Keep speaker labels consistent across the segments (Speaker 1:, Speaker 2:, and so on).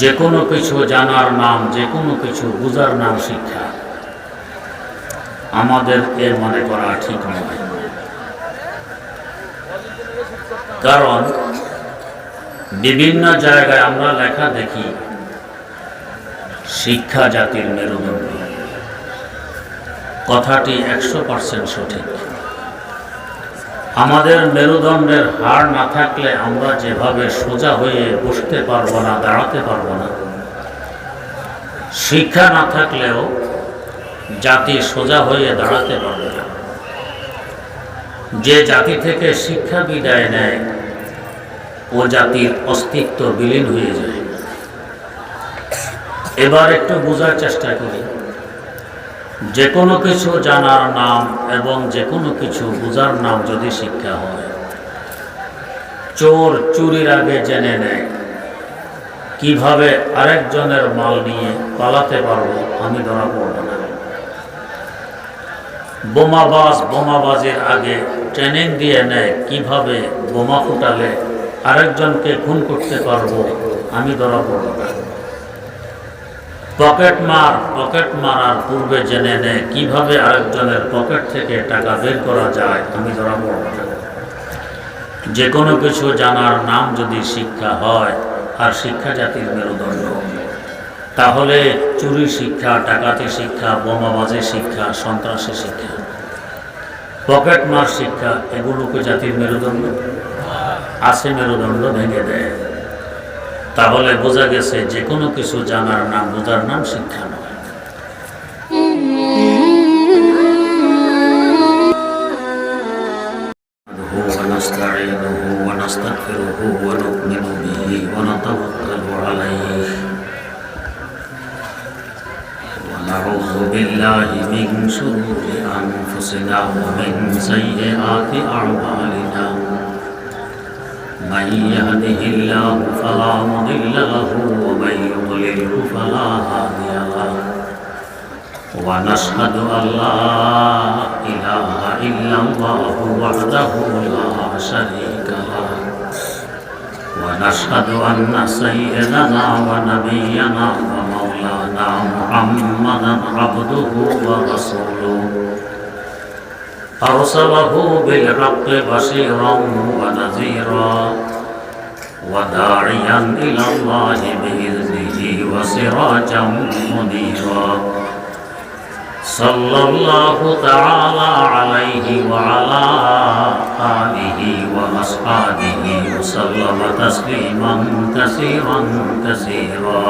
Speaker 1: যে কোনো কিছু জানার নাম, যে কোনো কিছু বুঝার নাম শিক্ষা। আমাদের এ মনে করা ঠিক নয়, কারণ বিভিন্ন জায়গায় আমরা লেখা দেখি শিক্ষা জাতির মেরুদণ্ড। কথাটি 100% সঠিক। আমাদের মেরুদণ্ডের হাড় না থাকলে আমরা যেভাবে সোজা হয়ে বসতে পারবো না, দাঁড়াতে পারবো না, শিক্ষা না থাকলেও জাতি সোজা হয়ে দাঁড়াতে পারবে না। যে জাতি থেকে শিক্ষা বিদায় নেয় ও জাতির অস্তিত্ব বিলীন হয়ে যায়। এবার একটু বোঝার চেষ্টা করি। যে কোনো কিছু জানার নাম এবং যে কোনো কিছু বোঝার নাম যদি শিক্ষা হয়, চোর চুরির আগে জেনে নেয় কিভাবে আরেকজনের মাল নিয়ে পালাতে পারবো, আমি ধরা পড়ব না। বোমাবাজ বোমাবাজের আগে ট্রেনিং দিয়ে নেয় কিভাবে বোমা ফুটালে আরেকজনকে খুন করতে পারবো, আমি ধরা পড়ব না। পকেট মারার পূর্বে জেনে নেয় কিভাবে আরেকজনের পকেট থেকে টাকা বের করা যায়, আমি ধরা পড়ব না। যে কোনো কিছু জানার নাম যদি শিক্ষা হয়, আর শিক্ষা জাতির মেরুদণ্ড, তাহলে চুরি শিক্ষা, ডাকাতি শিক্ষা, বোমাবাজি শিক্ষা, সন্ত্রাসী শিক্ষা, পকেট মার শিক্ষা, এগুলোকে জাতির মেরুদণ্ড আছে, মেরুদণ্ড ভেঙে দেয়। তাহলে বোঝা গেছে যে কোনো কিছু জানার নাম, বোঝার নাম শিক্ষা নয়। ونستعينه ونستغفره ونؤمن به ونتوكل عليه ونعوذ بالله من شرور أنفسنا ومن سيئات أعمالنا من يهده الله فلا مضل له ومن يضلله فلا هادي له ونشهد أن لا إله إلا الله وحده لا شريك له ونشهد أن سيدنا ونبينا ومولانا محمدا عبده ورسوله أرسله بالحق بشيرا ونذيرا وداعيا إلى الله بإذنه وسراجا منيرا صلى الله تعالى عليه وعلى آله وأصحابه وسلم تسليما كثيرا كثيرا.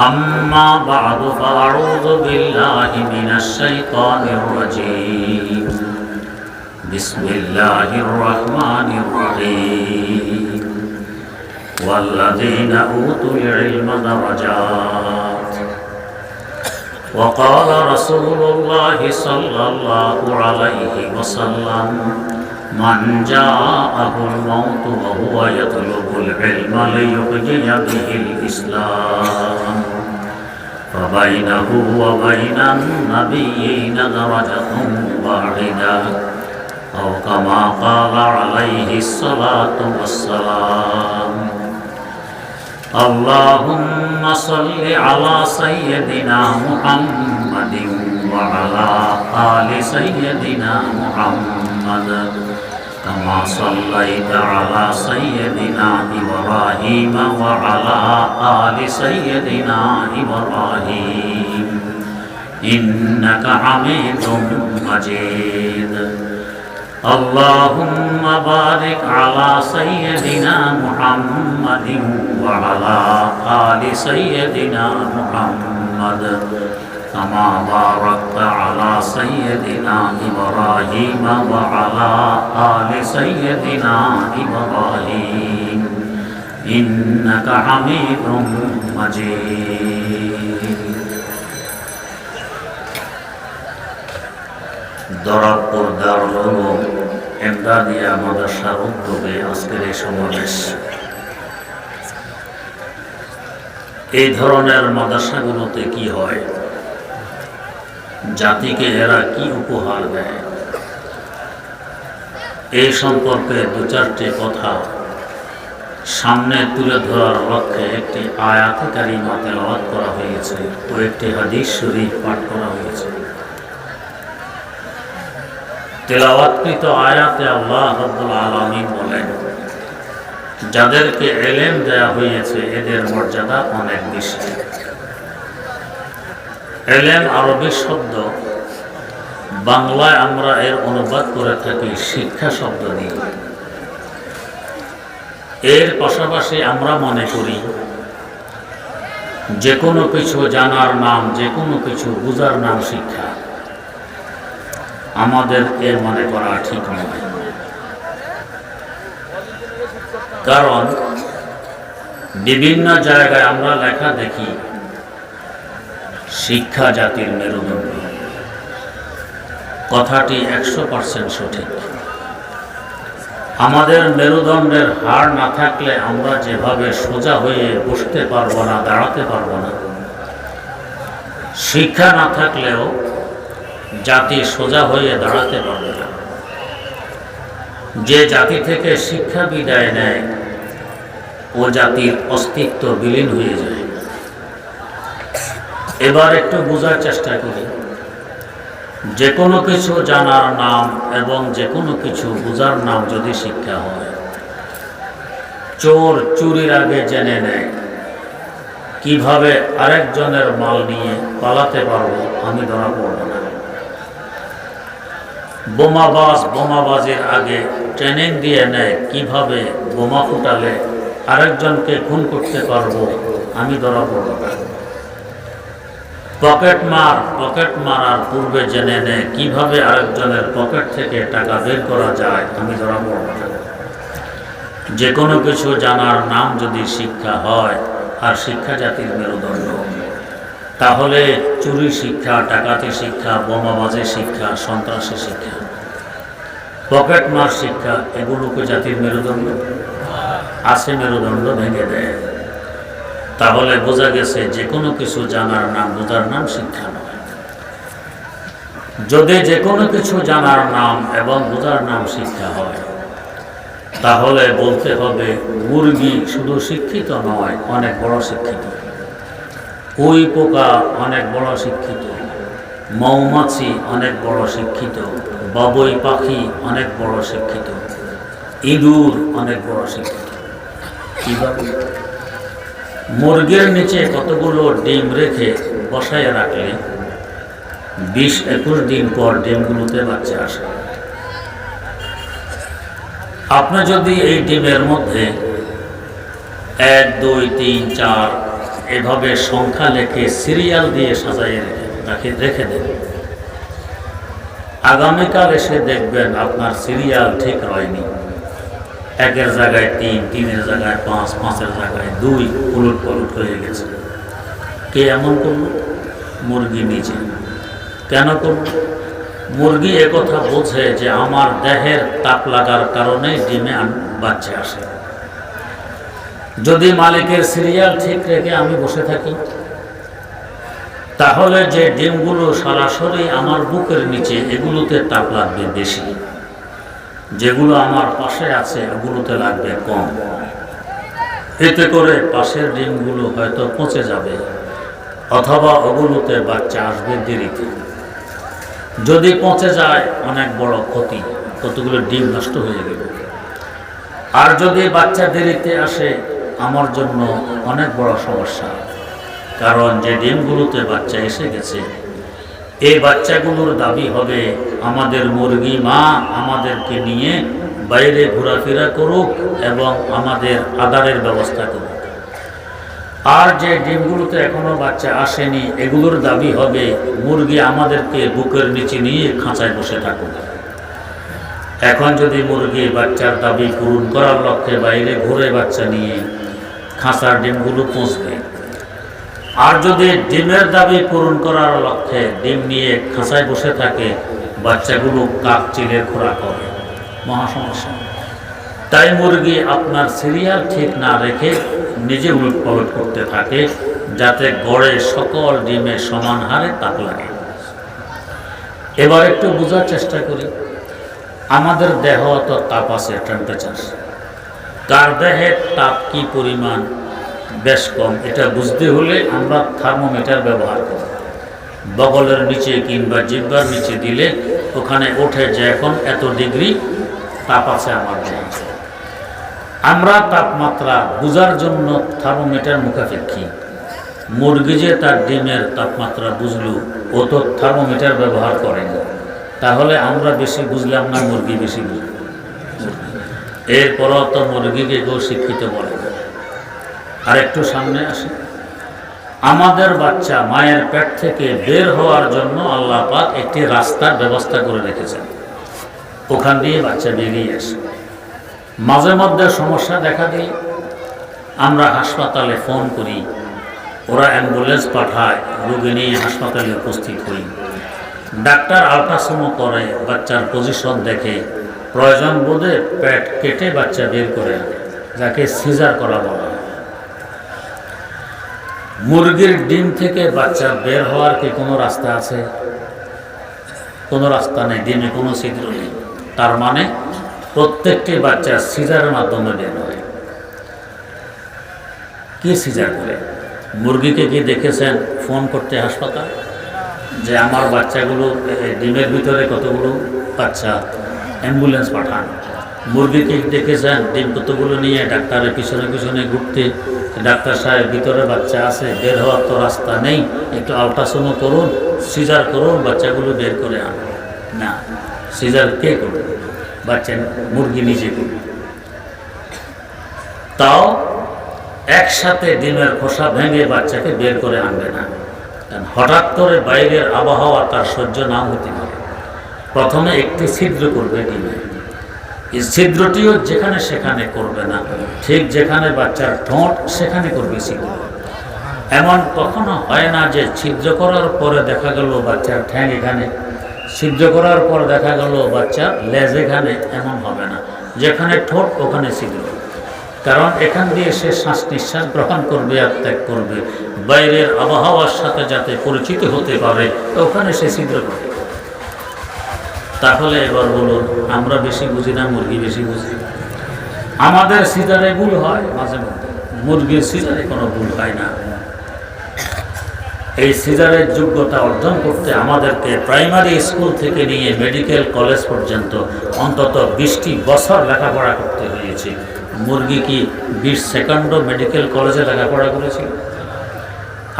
Speaker 1: أما بعد فأعوذ بالله من الشيطان الرجيم. بسم الله الرحمن الرحيم. والذين أوتوا العلم درجات. وقال رسول الله صلى الله عليه وسلم من جاءه الموت وهو يطلب العلم ليحيي به الإسلام فبينه وبين النبيين درجة واحدة أو كما قال عليه الصلاة والسلام. اللهم صل على سيدنا محمد وعلى آل سيدنا محمد كما صليت على سيدنا إبراهيم وعلى آل سيدنا إبراهيم إنك حميد مجيد. اللهم بارك على سيدنا محمد وعلى آل سيدنا محمد كما باركت على سيدنا إبراهيم وعلى آل سيدنا إبراهيم إنك حميد مجيد. দরাবপুর দারুল উলুম এমদাদিয়া মাদ্রাসার উদ্যোগে আজকের এই সমাবেশ। এই ধরনের মাদ্রাসাগুলোতে কি হয়, জাতিকে এরা কি উপহার দেয়, এই সম্পর্কে দু চারটি কথা সামনে তুলে ধরার লক্ষ্যে একটি আয়াতে কারিমা তেলাওয়াত করা হয়েছে ও একটি হাদিস শরীফ পাঠ করা হয়েছে। তেলাওয়াতকৃত আয়াতে আল্লাহ রাব্বুল আলামিন বলেন, যাদেরকে ইলম দেয়া হয়েছে এদের মর্যাদা অনেক বেশি। ইলম আরবি শব্দ, বাংলায় আমরা এর অনুবাদ করে থাকি শিক্ষা শব্দ দিয়ে। এর পাশাপাশি আমরা মনে করি যে কোনো কিছু জানার নাম, যে কোনো কিছু বুঝার নাম শিক্ষা। আমাদের এর মনে করা ঠিক নয়, কারণ বিভিন্ন জায়গায় আমরা লেখা দেখি শিক্ষা জাতির মেরুদণ্ড। কথাটি 100% সঠিক। আমাদের মেরুদণ্ডের হাড় না থাকলে আমরা যেভাবে সোজা হয়ে বসতে পারবো না, দাঁড়াতে পারবো না, শিক্ষা না থাকলেও জাতি সোজা হয়ে দাঁড়াতে পারবে না। যে জাতি থেকে শিক্ষা বিদায় নেয় ও জাতির অস্তিত্ব বিলীন হয়ে যায়। এবার একটু বোঝার চেষ্টা করি, যে কোনো কিছু জানার নাম এবং যে কোনো কিছু বোঝার নাম যদি শিক্ষা হয়। চোর চুরির আগে জেনে নেয় কিভাবে আরেকজনের মাল নিয়ে পালাতে পারবো, আমি ধরা পড়ব না। বোমাবাজ বোমাবাজির আগে ট্রেনিং দিয়ে নেয় কিভাবে বোমা ফুটালে আরেকজনকে খুন করতে পারবো, আমি ধরা পড়ব না। পকেট মারার পূর্বে জেনে নেয় কিভাবে আরেকজনের পকেট থেকে টাকা বের করা যায়, আমি ধরা পড়ব না। যে কোনো কিছু জানার নাম যদি শিক্ষা হয়, আর শিক্ষা জাতির মেরুদণ্ড, তাহলে চুরি শিক্ষা, ডাকাতি শিক্ষা, বোমাবাজি শিক্ষা, সন্ত্রাসী শিক্ষা, পকেট মার শিক্ষা, এগুলোকে জাতির মেরুদণ্ড আছে, মেরুদণ্ড ভেঙে দেয়। তাহলে বোঝা গেছে যে কোনো কিছু জানার নাম, বোঝার নাম শিক্ষা নয়। যদি যে কোনো কিছু জানার নাম এবং বোঝার নাম শিক্ষা হয়, তাহলে বলতে হবে মুরগি শুধু শিক্ষিত নয়, অনেক বড় শিক্ষিত। উই পোকা অনেক বড় শিক্ষিত, মৌমাছি অনেক বড় শিক্ষিত, বাবুই পাখি অনেক বড় শিক্ষিত, ইঁদুর অনেক বড় শিক্ষিত। কিভাবে? মুরগির নিচে কতগুলো ডিম রেখে বসায় রাখলে 20-21 দিন পর ডিমগুলোতে বাচ্চা আসে। আপনি যদি এই ডিমের মধ্যে 1, 2, 3, 4 এভাবে সংখ্যা লেখে সিরিয়াল দিয়ে সাজাইয়ে রেখে দেন, আগামীকাল এসে দেখবেন আপনার সিরিয়াল ঠিক হয়নি। 1-এর জায়গায় 3, 3-এর জায়গায় 5, 5-এর জায়গায় 2 উলট পালট হয়ে গেছে। কে এমন করল? মুরগি নিজে। কেন করল? মুরগি একথা বোঝে যে আমার দেহের তাপ লাগার কারণে ডিমে বাচ্চা আসে। যদি মালিকের সিরিয়াল ঠিক রেখে আমি বসে থাকি, তাহলে যে ডিমগুলো সরাসরি আমার বুকের নিচে, এগুলোতে তাপ লাগবে বেশি। যেগুলো আমার পাশে আছে ওগুলোতে লাগবে কম। এতে করে পাশের ডিমগুলো হয়তো পচে যাবে, অথবা ওগুলোতে বাচ্চা আসবে দেরিতে। যদি পচে যায় অনেক বড় ক্ষতি, কতগুলো ডিম নষ্ট হয়ে গেল। আর যদি বাচ্চা দেরিতে আসে আমার জন্য অনেক বড় সমস্যা, কারণ যে ডিমগুলোতে বাচ্চা এসে গেছে, এই বাচ্চাগুলোর দাবি হবে আমাদের মুরগি মা আমাদেরকে নিয়ে বাইরে ঘোরাফেরা করুক এবং আমাদের আদারের ব্যবস্থা করুক। আর যে ডিমগুলোতে এখনো বাচ্চা আসেনি, এগুলোর দাবি হবে মুরগি আমাদেরকে বুকের নিচে নিয়ে খাঁচায় বসে থাকুক। এখন যদি মুরগি বাচ্চার দাবি পূরণ করার লক্ষ্যে বাইরে ঘুরে বাচ্চা নিয়ে খাঁচার ডিমগুলো পৌঁছবে, আর যদি ডিমের দাবি পূরণ করার লক্ষ্যে ডিম নিয়ে খাঁচায় বসে থাকে, বাচ্চাগুলো কাক চিলের খোরাক হবে, মহা সমস্যা। তাই মুরগি আপনার সিরিয়াল ঠিক না রেখে নিজে উলটপালট করতে থাকে, যাতে গড়ে সকল ডিমে সমান হারে তাপ লাগে। এবার একটু বোঝার চেষ্টা করি, আমাদের দেহ তো তাপ আছে, টেম্পারেচার। কার দেহের তাপ কি পরিমাণ বেশ কম এটা বুঝতে হলে আমরা থার্মোমিটার ব্যবহার করি। বগলের নিচে কিংবা জিহ্বার নিচে দিলে ওখানে ওঠে যে এখন এত ডিগ্রি তাপ আছে আমার দেহে। আমরা তাপমাত্রা বোঝার জন্য থার্মোমিটার মুখাপেক্ষী। মুরগি যে তার ডিমের তাপমাত্রা বুঝলো, ও তো থার্মোমিটার ব্যবহার করে না। তাহলে আমরা বেশি বুঝলাম না, মুরগি বেশি বুঝল। এরপরও তো মুরগিকে কেউ শিক্ষিত বলে না। আর একটু সামনে আসে, আমাদের বাচ্চা মায়ের পেট থেকে বের হওয়ার জন্য আল্লাহ পাক একটি রাস্তার ব্যবস্থা করে রেখেছেন। ওখান দিয়ে বাচ্চা বেরিয়ে আসে। মাঝে মধ্যে সমস্যা দেখা দিই আমরা হাসপাতালে ফোন করি, ওরা অ্যাম্বুলেন্স পাঠায়, রোগী নিয়ে হাসপাতালে উপস্থিত হই। ডাক্তার আল্ট্রাসাউন্ড করে, বাচ্চার পজিশন দেখে, প্রয়োজন বোধে পেট কেটে বাচ্চা বের করে আনে, যাকে সিজার করা বলা হয়। মুরগির ডিম থেকে বাচ্চা বের হওয়ার কি কোনো রাস্তা আছে? কোনো রাস্তা নেই, ডিমে কোনো ছিদ্র নেই। তার মানে প্রত্যেকটি বাচ্চা সিজারের মাধ্যমে বের হয়। কি সিজার করে? মুরগিকে কি দেখেছেন ফোন করতে হাসপাতাল যে আমার বাচ্চাগুলো ডিমের ভিতরে কতগুলো বাচ্চা, অ্যাম্বুলেন্স পাঠান? মুরগিকে দেখেছেন ডিম কতগুলো নিয়ে ডাক্তারের পিছনে পিছনে ঘুরতে, ডাক্তার সাহেব ভিতরে বাচ্চা আছে, বের হওয়ার তো রাস্তা নেই, একটু আল্ট্রাসাউন্ড করুন, সিজার করুন, বাচ্চাগুলো বের করে আন? না, সিজার কে করবে? বাচ্চা মুরগি নিজে করবে। তাও একসাথে ডিমের খোসা ভেঙে বাচ্চাকে বের করে আনবে না, কারণ হঠাৎ করে বাইরের আবহাওয়া তার সহ্য না হতে পারে। প্রথমে একটি ছিদ্র করবে ডিমে, এই ছিদ্রটিও যেখানে সেখানে করবে না, ঠিক যেখানে বাচ্চার ঠোঁট সেখানে করবে ছিদ্র। এমন কখনো হয় না যে ছিদ্র করার পরে দেখা গেল বাচ্চার ঠ্যাং এখানে, ছিদ্র করার পর দেখা গেল বাচ্চার লেজ এখানে, এমন হবে না। যেখানে ঠোঁট ওখানে ছিদ্র, কারণ এখান দিয়ে সে শ্বাস নিঃশ্বাস গ্রহণ করবে আর ত্যাগ করবে, বাইরের আবহাওয়ার সাথে যাতে পরিচিত হতে পারে ওখানে সে ছিদ্র করে। তাহলে এবার বলুন, আমরা বেশি বুঝি না মুরগি বেশি বুঝি? আমাদের সিজারে ভুল হয় মাঝে মধ্যে, মুরগির সিজারে কোনো ভুল হয় না। এই সিজারের যোগ্যতা অর্জন করতে আমাদেরকে প্রাইমারি স্কুল থেকে নিয়ে মেডিকেল কলেজ পর্যন্ত অন্তত 20টি বছর লেখাপড়া করতে হয়েছে। মুরগি কি 20 সেকেন্ডও মেডিকেল কলেজে লেখাপড়া করেছিল?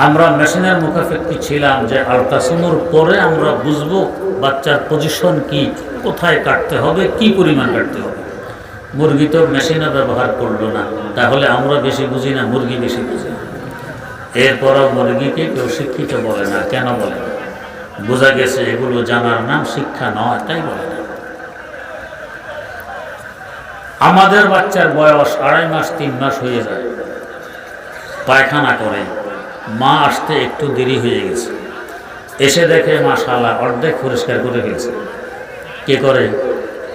Speaker 1: আমরা মেশিনের মুখাপেক্ষী ছিলাম যে আল্ট্রাসাউন্ডের পরে আমরা বুঝবো বাচ্চার পজিশন কি, কোথায় কাটতে হবে, কি পরিমাণ কাটতে হবে। মুরগি তো মেশিনে ব্যবহার করলো না, তাহলে আমরা বেশি বুঝি না মুরগি বেশি বুঝি? এরপরও মুরগিকে কেউ শিক্ষিত বলে না। কেন বলে না? বোঝা গেছে এগুলো জানার নাম শিক্ষা নয়, তাই বলে না। আমাদের বাচ্চার বয়স 2.5 মাস 3 মাস হয়ে যায়, পায়খানা করে, মা আসতে একটু দেরি হয়ে গেছে, এসে দেখে মাশাআল্লাহ অর্ধেক পরিষ্কার করে ফেলছে। কে করে?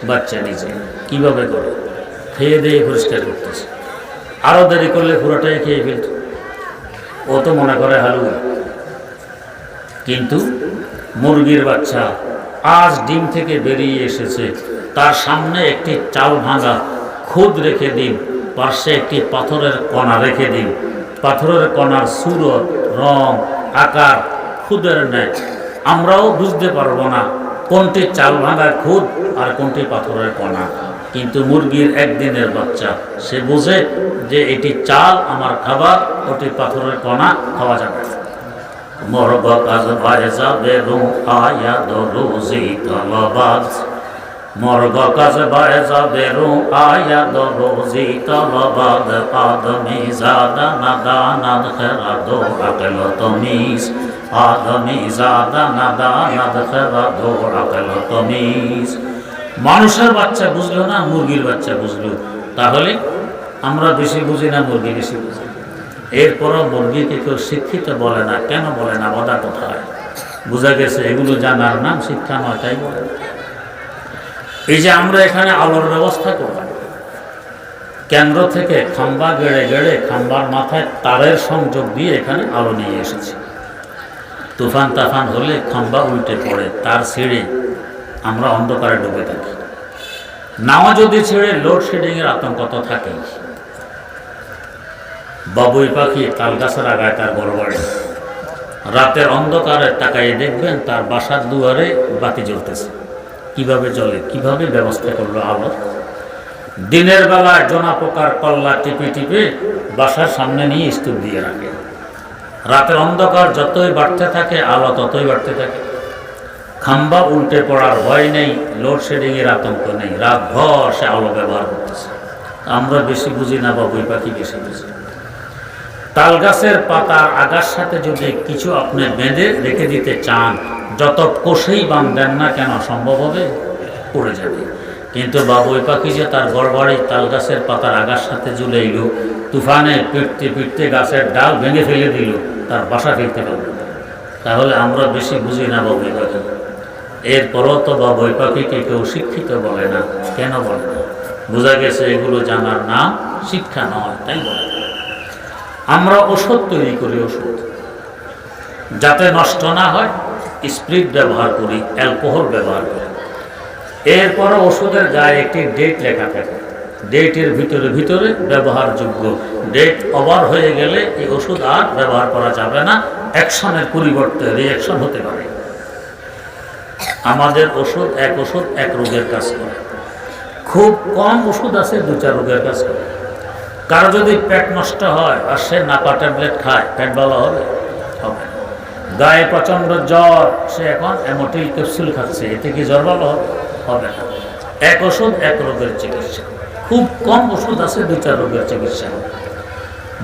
Speaker 1: বাচ্চা নিজে। কিভাবে করে? খেয়ে দিয়ে পরিষ্কার করতেছে। আরও দেরি করলে পুরোটাই খেয়ে ফেলত। ও তো মনে করে হালুয়া। কিন্তু মুরগির বাচ্চা আজ ডিম থেকে বেরিয়ে এসেছে, তার সামনে একটি চাল ভাঙা খুদ রেখে দিন, পার্শ্বে একটি পাথরের কণা রেখে দিন, পাথরের কণার সুরত, রং, আকার খুদের নেয়। আমরাও বুঝতে পারবো না কোনটি চাল ভাঙা খুদ আর কোনটি পাথরের কণা। কিন্তু মুরগির একদিনের বাচ্চা সে বোঝে যে এটি চাল আমার খাবার, ওটি পাথরের কণা, খাওয়া যাবে। মরগ কাজ বাজে যাবে রুম আয়া দরুজি তলবাজ, মরগ কাজ বাজে যাবে রুম আয়া দরুজি তলবাদ, আদমি জাদা নাদানাদ খেরা দো আকল তমিজ, আদমি জাদা নাদানাদ খেরা দো আকল তমিজ। মানুষের বাচ্চা বুঝলো না, মুরগির বাচ্চা বুঝলো। তাহলে আমরা বেশি বুঝি না মুরগি বেশি বুঝি? এরপরও মুরগিকে কেউ শিক্ষিত বলে না। কেন বলে না? বাধা কোথায়? বোঝা গেছে এগুলো জানার নাম শিক্ষা নয়, তাই বলে। এই যে আমরা এখানে আলোর ব্যবস্থা করলাম, কেন্দ্র থেকে খাম্বা গেড়ে গেড়ে খাম্বার মাথায় তারের সংযোগ দিয়ে এখানে আলো নিয়ে এসেছি। তুফান তাফান হলে খাম্বা উল্টে পড়ে, তার ছিঁড়ে আমরা অন্ধকারে ডুবে থাকি। নাও যদি ছেড়ে লোডশেডিংয়ের আতঙ্ক তো থাকেই। বাবুই পাখি তাল গাছের আগায় তার বড় বাড়ি, রাতের অন্ধকারে তাকাইয়ে দেখবেন তার বাসার দুয়ারে বাতি জ্বলতেছে। কিভাবে জ্বলে, কিভাবে ব্যবস্থা করলো আলো। দিনের বেলায় জোনা পোকার কল্লা টিপে টিপে বাসার সামনে নিয়ে স্তূপ দিয়ে রাখে। রাতের অন্ধকার যতই বাড়তে থাকে আলো ততই বাড়তে থাকে। খাম্বা উল্টে পড়ার ভয় নেই, লোডশেডিং এর আতঙ্ক নেই, রাত ভর সে আলো ব্যবহার করতেছে। আমরা বেশি বুঝি না, বাবুই পাখি বেশি বুঝি। তাল গাছের পাতার আগার সাথে যদি কিছু আপনি বেঁধে রেখে দিতে চান, যত কোষেই বাঁধেন না কেন সম্ভব হবে, পড়ে যাবে। কিন্তু বাবুই পাখি যে তার গড়বাড়ি তাল গাছের পাতার আগার সাথে ঝুলে এলো, তুফানে পিটতে পিটতে গাছের ডাল ভেঙে ফেলে দিল, তার বাসা ফিরতে পারবে। তাহলে আমরা বেশি বুঝি না বাবুই পাখি। এরপরও তো বাবুই পাখিকে কেউ শিক্ষিত বলে না। কেন বলে না? বোঝা গেছে এগুলো জানার নাম শিক্ষা নয়, তাই বলে। আমরা ওষুধ তৈরি করি, ওষুধ যাতে নষ্ট না হয় স্পিরিট ব্যবহার করি, অ্যালকোহল ব্যবহার করি। এরপরও ওষুধের গায়ে একটি ডেট লেখা থাকে, ডেটের ভিতরে ভিতরে ব্যবহারযোগ্য। ডেট ওভার হয়ে গেলে এই ওষুধ আর ব্যবহার করা যাবে না, অ্যাকশনের পরিবর্তে রিঅ্যাকশন হতে পারে। আমাদের ওষুধ এক রোগের কাজ করে। খুব কম ওষুধ আছে 2-4 রোগের কাজ করে। কারো যদি পেট নষ্ট হয় আর সে নাপা ট্যাবলেট খায়, পেট ভালো হবে? হবে না। গায়ে প্রচণ্ড জ্বর, সে এখন অ্যামোটিল ক্যাপসুল খাচ্ছে, এতে কি জ্বর ভালো হবে? হবে না। এক ওষুধ এক রোগের চিকিৎসা। খুব কম ওষুধ আছে 2-4 রোগের চিকিৎসা।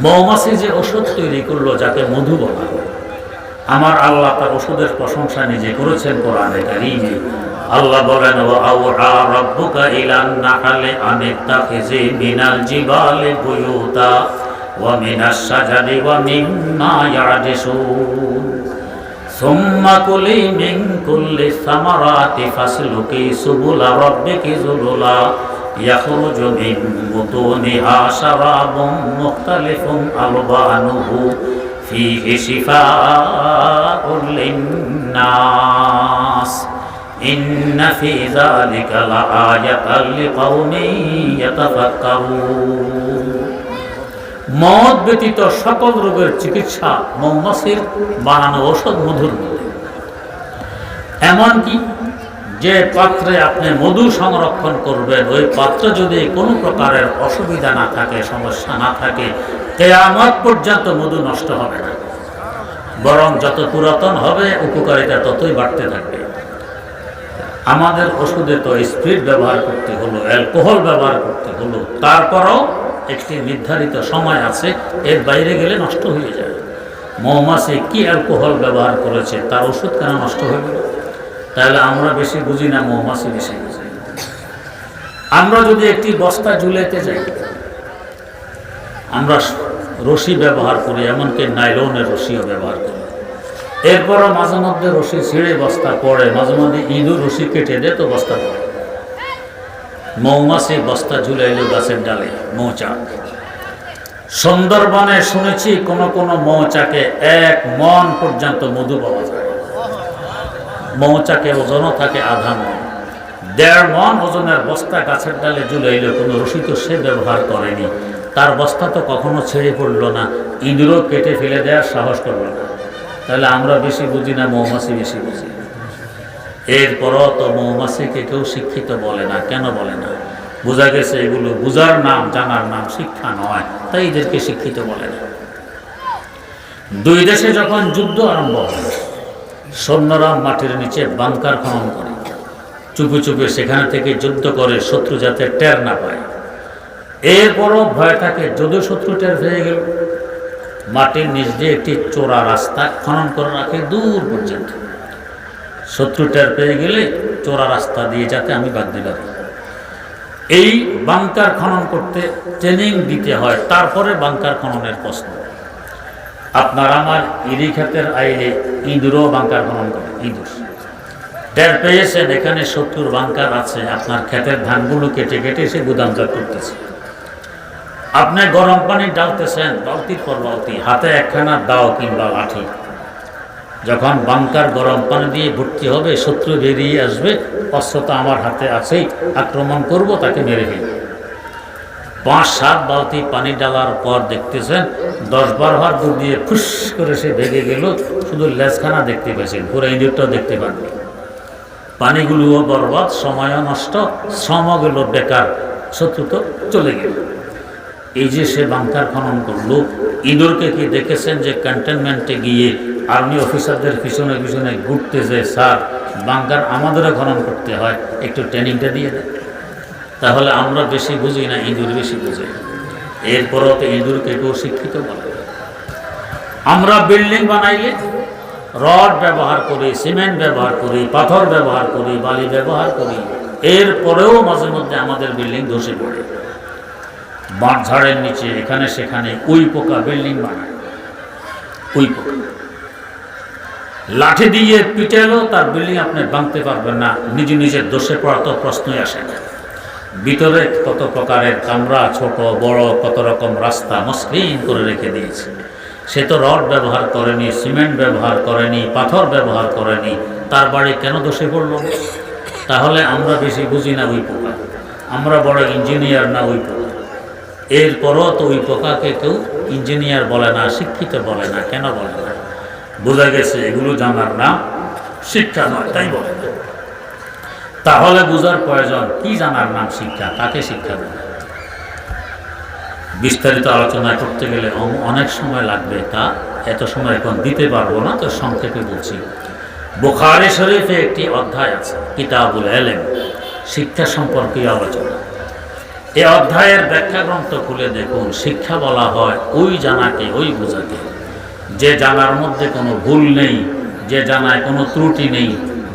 Speaker 1: মৌমাছি যে ওষুধ তৈরি করলো, যাকে মধু বলা হয়, আমার আল্লাহ তার ওষুধের প্রশংসা নিজে করেছেন কোরআনে কারীমে। আল্লাহ বলেন, ওয়া আওহা রাব্বুকা ইলান নাহলি আন ইত্তাখিযি মিনাল জিবালি বুয়ুতা ওয়া মিনাশ শাজারি ওয়া মিম্মা ইয়ারদিসুন সুম্মা কুলি মিন কুল্লি সামারাতি ফাসলুকি সুবুলা রাব্বিকি যুলুলা ইয়াখরুজু মিন বুতুনিহা শারাবুম মুখতালিফুন আলবানুহু ফীহি শিফাউল লিন্নাস ইন্না ফী যালিকা লাআয়াতাল লিকাওমিন ইয়াতাফাক্কারুন। মদ ব্যতীত সকল রোগের চিকিৎসা মৌমাছির বানানো ঔষধ মধুর মধ্যে। এমনকি যে পাত্রে আপনি মধু সংরক্ষণ করবেন, ওই পাত্রে যদি কোনো প্রকারের অসুবিধা না থাকে, সমস্যা না থাকে, কিয়ামত পর্যন্ত মধু নষ্ট হবে না, বরং যত পুরাতন হবে উপকারিতা ততই বাড়তে থাকবে। আমাদের ওষুধে তো স্পিরিট ব্যবহার করতে হলো, অ্যালকোহল ব্যবহার করতে হলো, তারপরও একটি নির্ধারিত সময় আছে, এর বাইরে গেলে নষ্ট হয়ে যায়। মৌমাছি কি অ্যালকোহল ব্যবহার করেছে, তার ওষুধ কেন নষ্ট হয়ে গেল? তাহলে আমরা বেশি বুঝি না, মৌমাছি বেশি বুঝি। আমরা যদি একটি বস্তা ঝুলাইতে যাই, আমরা রশি ব্যবহার করি, এমনকি নাইলনের রশিও ব্যবহার করি। এরপরও মাঝে মধ্যে রশি ছিঁড়ে বস্তা পড়ে, মাঝে মধ্যে ইঁদুর রশি কেটে দেয় তো বস্তা পড়ে। মৌমাছি বস্তা ঝুলাইল গাছের ডালে, মৌচাক। সুন্দরবনে শুনেছি কোন কোন মৌচাকে 1 মণ পর্যন্ত মধু পাওয়া যায়। মৌচাকে ওজনও থাকে আধা মণ। 1.5 মণ ওজনের বস্তা গাছের ডালে ঝুলাইল, কোনো রশি তো সে ব্যবহার করেনি, তার বস্তা তো কখনো ছেড়ে পড়লো না, ইঁদুরও কেটে ফেলে দেওয়ার সাহস করলো না। তাহলে আমরা বেশি বুঝি না, মৌমাছি বেশি বুঝি। এরপরও তো মৌমাছিকে কেউ শিক্ষিত বলে না। কেন বলে না? বোঝা গেছে এগুলো বুঝার নাম, জানার নাম শিক্ষা নয়, তাই এদেরকে শিক্ষিত বলে না। 2 দেশে যখন যুদ্ধ আরম্ভ হয়, সৈন্যরা মাটির নিচে বাংকার খনন করে, চুপে চুপে সেখানে থেকে যুদ্ধ করে, শত্রু যাতে টের না পায়। এরপরও ভয় থাকে, যদি শত্রু টের পেয়ে গেল, মাটির নিচ দিয়ে একটি চোরা রাস্তা খনন করে রাখে দূর পর্যন্ত। শত্রু টের পেয়ে গেলে চোরা রাস্তা দিয়ে যাতে আমি বাঁধতে পারি। এই বাংকার খনন করতে ট্রেনিং দিতে হয়, তারপরে বাংকার খননের প্রশ্ন। আপনার আমার ইরি ক্ষেতের আইলে ইঁদুরও বাংকার খনন করে। ইঁদুর টের পেয়েছেন এখানে শত্রুর বাংকার আছে, আপনার ক্ষেতের ধানগুলো কেটে কেটে সে গুদামজাত করতেছে। আপনি গরম পানি ডালতেছেন, বালতির পর বালতি, হাতে একখানা দাও কিংবা লাঠি। যখন বাংকার গরম পানি দিয়ে ভর্তি হবে, শত্রু বেরিয়ে আসবে, অস্ত্র তো আমার হাতে আছেই, আক্রমণ করব, তাকে মেরে ফেলব। 5-7 বালতি পানি ডালার পর দেখতেছেন 10-12 হাত দূর দিয়ে ফুস করে সে ভেঙে গেল, শুধু লেজখানা দেখতে পাচ্ছেন, পুরো ইঁদুরটাও দেখতে পাননি। পানিগুলোও বরবাদ, সময়ও নষ্ট, শ্রমও গেল বেকার, শত্রু তো চলে গেল। এই যে সে বাংকার খনন করলো, ইঁদুরকে কি দেখেছেন যে ক্যান্টনমেন্টে গিয়ে আর্মি অফিসারদের পিছনে পিছনে ঘুরতে যে স্যার বাংকার আমাদেরও খনন করতে হয়, একটু ট্রেনিংটা দিয়ে দেয়? তাহলে আমরা বেশি বুঝি না, ইঁদুর বেশি বুঝে। এরপরও তো ইঁদুরকে কেউ শিক্ষিত বলে। আমরা বিল্ডিং বানাইলে রড ব্যবহার করি, সিমেন্ট ব্যবহার করি, পাথর ব্যবহার করি, বালি ব্যবহার করি, এরপরেও মাঝে মধ্যে আমাদের বিল্ডিং ধসে পড়ে। বাঁশঝাড়ের নিচে এখানে সেখানে উই পোকা বিল্ডিং বানায়। উই পোকা লাঠি দিয়ে পিটালেও তার বিল্ডিং আপনি ভাঙতে পারবেন না, নিজের দোষে পড়া তো প্রশ্নই আসে না। ভিতরে কত প্রকারের কামরা, ছোট বড় কত রকম রাস্তা মসৃণ করে রেখে দিয়েছে। সে তো রড ব্যবহার করেনি, সিমেন্ট ব্যবহার করেনি, পাথর ব্যবহার করেনি, তার বাড়ি কেন দোষে পড়ল? তাহলে আমরা বেশি বুঝি না ওই পোকা, আমরা বড় ইঞ্জিনিয়ার না ওই পোকা। এরপরও তো ওই পোকাকে কেউ ইঞ্জিনিয়ার বলে না, শিক্ষিত বলে না। কেন বলে না? বোঝা গেছে এগুলো জানার নাম শিক্ষা নয়, তাই বলে না। তাহলে বোঝার প্রয়োজন কি জানার নাম শিক্ষা, কাকে শিক্ষা দেবে? বিস্তারিত আলোচনা করতে গেলে অনেক সময় লাগবে, তা এত সময় এখন দিতে পারবো না, তো সংক্ষেপে বলছি। বুখারী শরীফে একটি অধ্যায় আছে, কিতাবুল ইলম, শিক্ষা সম্পর্কে আলোচনা। এই অধ্যায়ের ব্যাখ্যা গ্রন্থ খুলে দেখুন, শিক্ষা বলা হয় ওই জানাকে, ওই বোঝাকে যে জানার মধ্যে কোনো ভুল নেই, যে জানায় কোনো ত্রুটি নেই,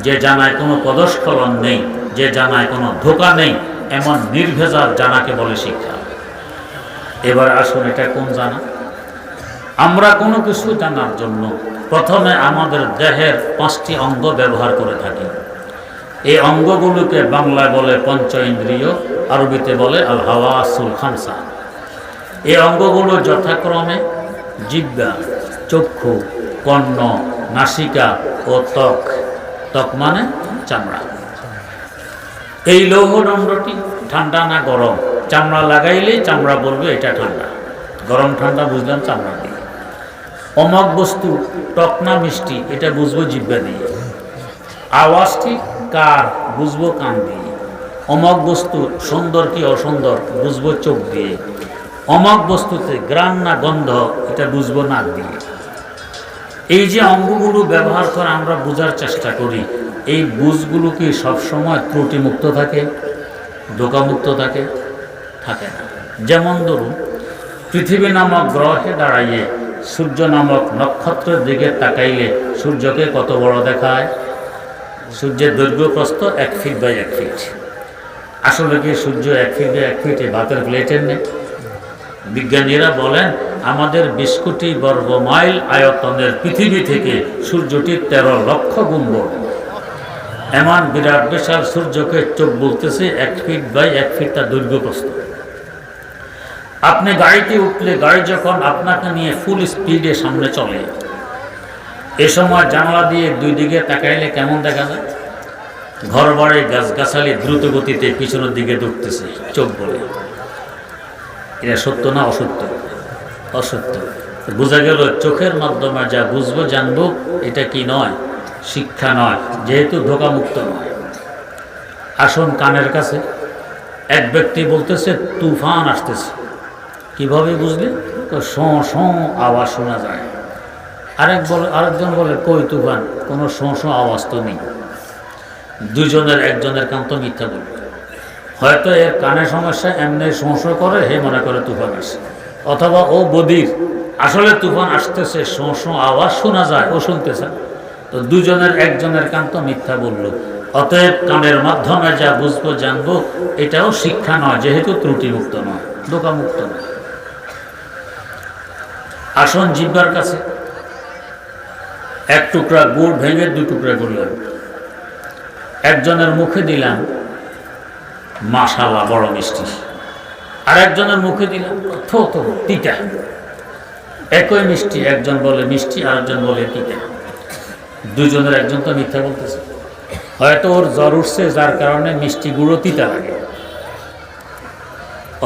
Speaker 1: যে জানায় কোনো পদস্খলন নেই, যে জানায় কোনো ধোঁকা নেই, এমন নির্ভেজাল জানাকে বলে শিক্ষা। এবার আসুন, এটা কোন জানা? আমরা কোনো কিছু জানার জন্য প্রথমে আমাদের দেহের 5টি অঙ্গ ব্যবহার করে থাকি। এই অঙ্গগুলোকে বাংলায় বলে পঞ্চ ইন্দ্রিয়, আরবিতে বলে আল হাওয়াসুল খামসা। এই অঙ্গগুলো যথাক্রমে জিহ্বা, চক্ষু, কর্ণ, নাসিকা ও ত্বক। ত্বক মানে চামড়া। এই লৌহদণ্ডটি ঠান্ডা না গরম? চামড়া লাগাইলেই চামড়া বলবে এটা ঠান্ডা। গরম ঠান্ডা বুঝলাম চামড়া দিয়ে। অমক বস্তু টক না মিষ্টি, এটা বুঝবো জিহ্বা দিয়ে। আওয়াজটি কার, বুঝবো কান দিয়ে। অমক বস্তু সুন্দর কি অসুন্দর, বুঝবো চোখ দিয়ে। অমক বস্তুতে গ্রাণ না গন্ধ, এটা বুঝবো নাক দিয়ে। এই যে অঙ্গগুলো ব্যবহার করে আমরা বোঝার চেষ্টা করি, এই বুঝগুলো কি সবসময় ত্রুটিমুক্ত থাকে, ধোঁকামুক্ত থাকে? থাকে না। যেমন ধরুন, পৃথিবী নামক গ্রহে দাঁড়াইয়ে সূর্য নামক নক্ষত্রের দিকে তাকাইলে সূর্যকে কত বড় দেখায়? সূর্যের দৈর্ঘ্য প্রস্থ 1 ফিট বাই 1 ফিট। আসলে কি সূর্য 1 ফিট বাই 1 ফিটে ভাতের প্লেটের নেই? বিজ্ঞানীরা বলেন আমাদের 20 কোটি বর্গ মাইল আয়তনের পৃথিবী থেকে সূর্যটি 13 লক্ষ গুণ বড়। এমন বিরাট বিশাল সূর্যকে চোখ বলতেছে 1 ফিট বাই 1 ফিট তার দৈর্ঘ্য প্রস্থ। আপনি গাড়িতে উঠলে গাড়ি যখন আপনাকে নিয়ে ফুল স্পিডে সামনে চলে, এ সময় জানলা দিয়ে দুই দিকে তাকাইলে কেমন দেখা যায়? ঘর বাড়ি গাছগাছালি দ্রুত গতিতে পিছনের দিকে দৌড়তেছে, চোখ বলে। এটা সত্য না অসত্য? অসত্য। বোঝা গেল চোখের মাধ্যমে যা বুঝবো জানবো, এটা কি নয়? শিক্ষা নয়, যেহেতু ধোঁকামুক্ত নয়। আসুন কানের কাছে, এক ব্যক্তি বলতেছে তুফান আসতেছে। কিভাবে বুঝলি? শোঁ শোঁ আওয়াজ শোনা যায়। আরেকজন বলে কই তুফান, কোনো শোঁ শোঁ আওয়াজ তো নেই। দুজনের একজনের কান তো মিথ্যা বলবে। হয়তো এর কানে সমস্যা, এমনি শোঁ শোঁ করে, হে মনে করে তুফান আসে। অথবা ও বধির, আসলে তুফান আসতেছে, শোঁ শোঁ আওয়াজ শোনা যায়, ও শুনতেছে। তো দুজনের একজনের কান তো মিথ্যা বলল। অতএব কানের মাধ্যমে যা বুঝবো জানবো, এটাও শিক্ষা নয়, যেহেতু ত্রুটিমুক্ত নয়, ধোঁকামুক্ত নয়। আসুন জিহ্বার কাছে, এক টুকরা গুড় ভেঙে 2 টুকরা করলাম, একজনের মুখে দিলাম, মাশাআল্লাহ বড় মিষ্টি। আর একজনের মুখে দিলাম, থো থো তিতা। একই মিষ্টি, একজন বলে মিষ্টি, আরেকজন বলে তিতা। দুজনের একজন তো মিথ্যা বলতেছে। হয়তো ওর জ্বর উঠছে, যার কারণে মিষ্টি গুঁড়ো তিতা লাগে।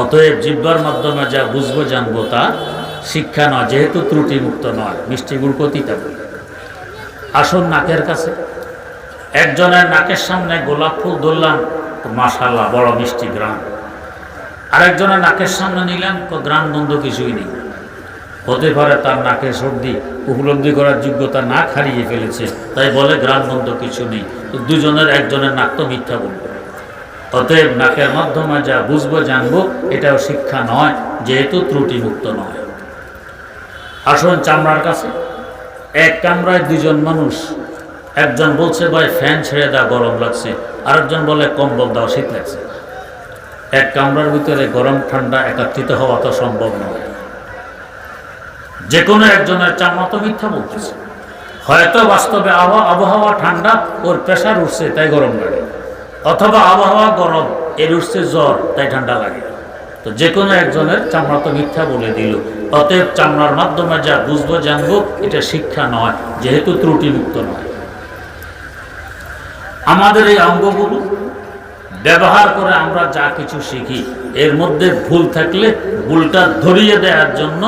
Speaker 1: অতএব জিহ্বার মাধ্যমে যা বুঝবো জানবো তা শিক্ষা নয়, যেহেতু ত্রুটিমুক্ত নয়। মিষ্টি গুড় তিতা বলে। আসুন নাকের কাছে। একজনের নাকের সামনে গোলাপ ফুল ধরলাম, মাশাআল্লাহ বড় মিষ্টি গ্রাম। আরেকজনের নাকের সামনে নিলাম, গ্রাম বন্ধ কিছুই নেই। হতে পারে তার নাকের সর্দি উপলব্ধি করার যোগ্যতা না হারিয়ে ফেলেছে, তাই বলে গ্রাম বন্ধ কিছু নেই। দুজনের একজনের নাক তো মিথ্যা বলবে। অতএব নাকের মাধ্যমে যা বুঝবো জানবো এটাও শিক্ষা নয়, যেহেতু ত্রুটিমুক্ত নয়। আসুন চামড়ার কাছে। এক কামরায় দুজন মানুষ। একজন বলছে ভাই ফ্যান ছেড়ে দাও গরম লাগছে, আরেকজন বলে কম্বল দাও শীত লাগছে। এক কামরার ভিতরে গরম ঠান্ডা একত্রিত হওয়া তো সম্ভব নয়। যে কোনো একজনের চামড়া তো মিথ্যা বলতেছে। হয়তো বাস্তবে আবহাওয়া ঠান্ডা, ওর প্রেশার উঠছে তাই গরম লাগে, অথবা আবহাওয়া গরম, এর উঠছে জ্বর তাই ঠান্ডা লাগে। তো যে কোনো একজনের চামড়া তো মিথ্যা বলে দিল। অতএব চামড়ার মাধ্যমে যা বুঝবো জানবো এটা শিক্ষা নয়, যেহেতু ত্রুটিমুক্ত নয়। আমাদের এই অঙ্গগুলো ব্যবহার করে আমরা যা কিছু শিখি, এর মধ্যে ভুল থাকলে ভুলটা ধরিয়ে দেওয়ার জন্য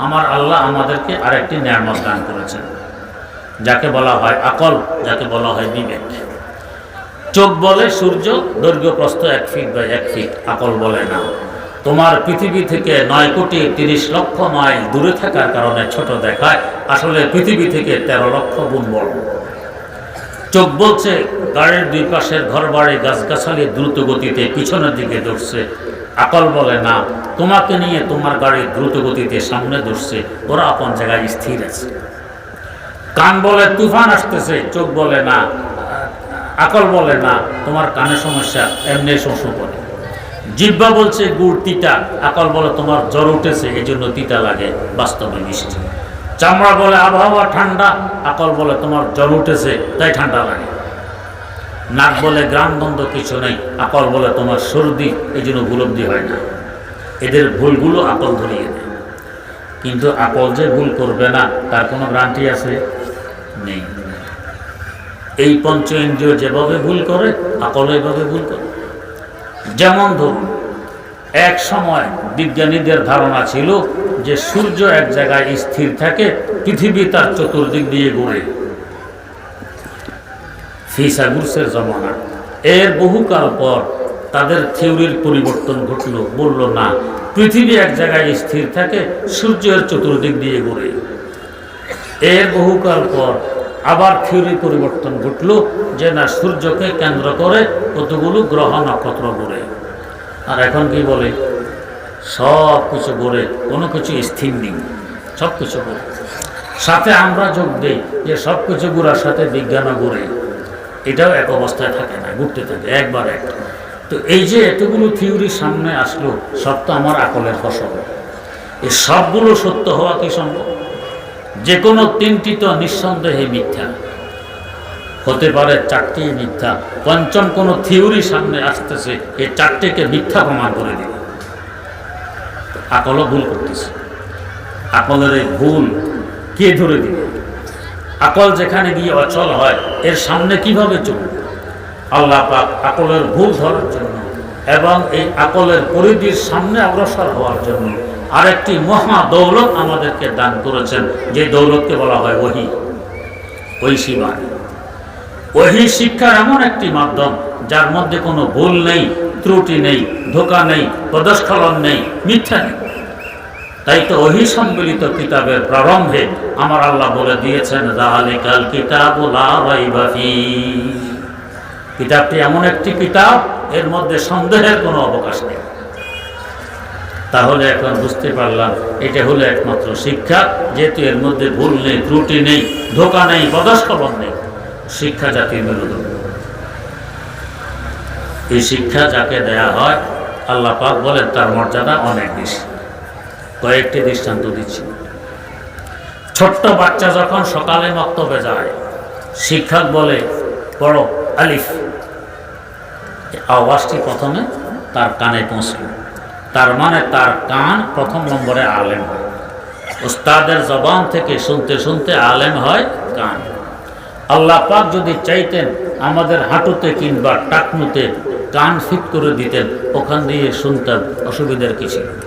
Speaker 1: আমার আল্লাহ আমাদেরকে আরেকটি নিয়ামত দান করেছেন, যাকে বলা হয় আকল, যাকে বলা হয় বিবেক। চোখ বলে সূর্য দৈর্ঘ্য প্রস্থ 1 ফিট বাই 1 ফিট, আকল বলে না। তোমার পৃথিবী থেকে 9,30,00,000 মাইল দূরে থাকার কারণে ছোট দেখায়, আসলে পৃথিবী থেকে 13 লক্ষ গুণ বড়। চোখ বলছে গাড়ির দুই পাশের ঘর বাড়ি গাছগাছালি দ্রুত গতিতে পিছনের দিকে দৌড়ছে, আকল বলে না, তোমাকে নিয়ে তোমার গাড়ি দ্রুত গতিতে সামনে দৌড়ছে, ওরা আপন জায়গায় স্থির আছে। কান বলে তুফান আসতেছে, চোখ বলে না, আকল বলে না, তোমার কানে সমস্যা, এমনি শোষ করে। জিহ্বা বলছে গুড় তিতা, আকল বলে তোমার জ্বর উঠেছে এই জন্য তিতা লাগে, বাস্তবে মিষ্টি। চামড়া বলে আবহাওয়া ঠান্ডা, আকল বলে তোমার জ্বর উঠেছে তাই ঠান্ডা লাগে। নাক বলে গ্রাম বন্ধ কিছু নেই, আকল বলে তোমার সর্দি এই জন্য উপলব্ধি হয় না। এদের ভুলগুলো আকল ধরিয়ে দেয়। কিন্তু আকল যে ভুল করবে না তার কোনো গ্যারান্টি আছে? নেই। এই পঞ্চ ইন্দ্রিয় যেভাবে ভুল করে, আকল এইভাবে ভুল করে। যেমন ধরুন, এক সময় বিজ্ঞানীদের ধারণা ছিল যে সূর্য এক জায়গায় স্থির থাকে, পৃথিবী তার চতুর্দিক দিয়ে ঘুরে। ফিসাগুরসের জমানা। এর বহুকাল পর তাদের থিওরির পরিবর্তন ঘটল, বলল না, পৃথিবী এক জায়গায় স্থির থাকে, সূর্যের চতুর্দিক দিয়ে ঘুরে। এর বহুকাল পর আবার থিওরি পরিবর্তন ঘটল যে না, সূর্যকে কেন্দ্র করে কতগুলো গ্রহ নক্ষত্র ঘুরে। আর এখন কি বলে, সব কিছু ঘুরে, কোনো কিছু স্থির নেই, সব কিছু ঘুরে। সাথে আমরা যোগ দিই যে সব কিছু ঘুরার সাথে বিজ্ঞানও ঘুরে। এটাও এক অবস্থায় থাকে না, ঘুরতে থাকে একবার এক। তো এই যে এতগুলো থিওরি সামনে আসলো, সব তো আমার আকলের ফসল। এই সবগুলো সত্য হওয়া কি সম্ভব? যে কোনো 3টি তো নিঃসন্দেহে মিথ্যা, হতে পারে 4টি মিথ্যা। পঞ্চম কোনো থিওরি সামনে আসতেছে, এই 4টিকে মিথ্যা প্রমাণ করে দিবে। আকলও ভুল করতেছে। আকলের এই ভুল কে ধরে দিবে? আকল যেখানে গিয়ে অচল হয়, এর সামনে কিভাবে চলবে? আল্লাহ পাক আকলের ভুল ধরার জন্য এবং এই আকলের পরিধির সামনে অগ্রসর হওয়ার জন্য আরেকটি মহা দৌলত আমাদেরকে দান করেছেন, যে দৌলতকে বলা হয় ওহী, ঐশী বাণী। ওহী শিক্ষার এমন একটি মাধ্যম যার মধ্যে কোনো ভুল নেই, ত্রুটি নেই, ধোঁকা নেই, পদস্খলন নেই, মিথ্যা নেই। তাই তো ওহী সম্মিলিত কিতাবের প্রারম্ভে আমার আল্লাহ বলে দিয়েছেন, যালিকাল কিতাবু লা রাইবা ফীহ। কিতাবটি এমন একটি কিতাব, এর মধ্যে সন্দেহের কোনো অবকাশ নেই। তাহলে এখন বুঝতে পারলাম এটা হলো একমাত্র শিক্ষা, যেহেতু এর মধ্যে ভুল নেই, ত্রুটি নেই, ধোঁকা নেই, পদস্খলন নেই। শিক্ষা জাতির মেরুদণ্ড। এই শিক্ষা যাকে দেয়া হয়, আল্লাহ পাক বলেন তার মর্যাদা অনেক বেশি। কয়েকটি দৃষ্টান্ত দিচ্ছি। ছোট্ট বাচ্চা যখন সকালে মক্তবে যায়, শিক্ষক বলে পড়ো আলিফ, আওয়াজটি প্রথমে তার কানে পৌঁছল, তার মানে তার কান প্রথম নম্বরে আলেম হয়। উস্তাদের জবান থেকে শুনতে শুনতে আলেম হয় কান। আল্লাহ পাক যদি চাইতেন আমাদের হাঁটুতে কিংবা টাকনুতে কান ফিট করে দিতেন, ওখান দিয়ে শুনতাম, অসুবিধার কিছু নেই।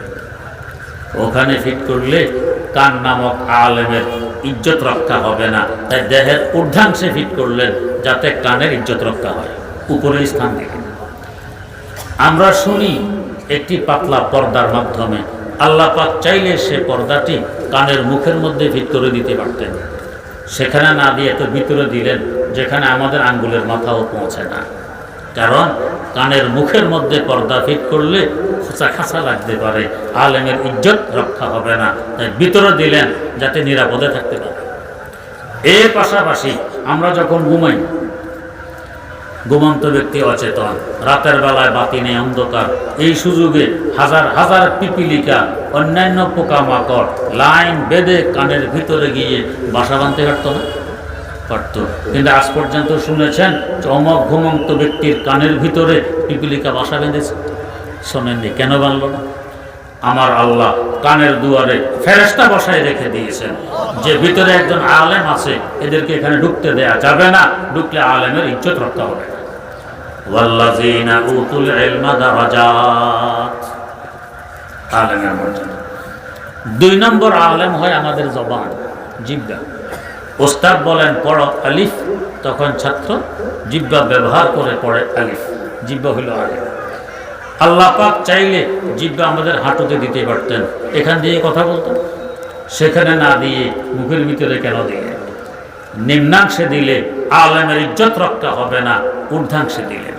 Speaker 1: ওখানে ফিট করলে কান নামক আলেমের ইজ্জত রক্ষা হবে না, তাই দেহের ঊর্ধ্বাংশে ফিট করলেন যাতে কানের ইজ্জত রক্ষা হয়, উপরে স্থান দিলেন। আমরা শুনি একটি পাতলা পর্দার মাধ্যমে, আল্লাহ পাক চাইলে সে পর্দাটি কানের মুখের মধ্যে ফিট করে দিতে পারতেন, সেখানে না দিয়ে তো ভিতরে দিলেন যেখানে আমাদের আঙ্গুলের মাথাও পৌঁছে না। কারণ কানের মুখের মধ্যে পর্দা ফিট করলে খোঁচা খাঁচা লাগতে পারে, আলেমের ইজ্জত রক্ষা হবে না, তাই ভিতরে দিলেন যাতে নিরাপদে থাকতে পারে। এর পাশাপাশি আমরা যখন ঘুমাই, ঘুমন্ত ব্যক্তি অচেতন, রাতের বেলায় বাতি নেই, অন্ধকার, এই সুযোগে হাজার হাজার পিপিলিকা অন্যান্য পোকামাকড় লাইন বেঁধে কানের ভিতরে গিয়ে বাসা বাঁধতে পারত না? পারত। কিন্তু আজ পর্যন্ত শুনেছেন অমক ঘুমন্ত ব্যক্তির কানের ভিতরে পিপিলিকা বাসা বেঁধেছে? শোনেননি। কেন বাঁধল না? আমার আল্লাহ কানের দুয়ারে ফেরেশতা বসায় রেখে দিয়েছেন যে ভিতরে একজন আলেম আছে, এদেরকে এখানে ঢুকতে দেয়া যাবে না, ঢুকলে আলেমের ইজ্জত রক্ষা হবে। ওয়াল্লাযীনা উতুল ইলমা দারাজাত, আলেমের মর্যাদা। 2 নম্বর আলেম হয় আমাদের জবান, জিহ্বা। ওস্তাদ বলেন পড়ো আলিফ, তখন ছাত্র জিহ্বা ব্যবহার করে পড়ে আলিফ, জিহ্বা হলো আলিফ। আল্লাহ পাক চাইলে জিহ্বা আমাদের হাঁটুতে দিতে পারতেন, এখান দিয়ে কথা বলতেন, সেখানে না দিয়ে মুখের ভিতরে কেন দিলে? নিম্নাংশে দিলে আলেমের ইজ্জত রক্ষা হবে না, ঊর্ধ্বাংশে দিলেন।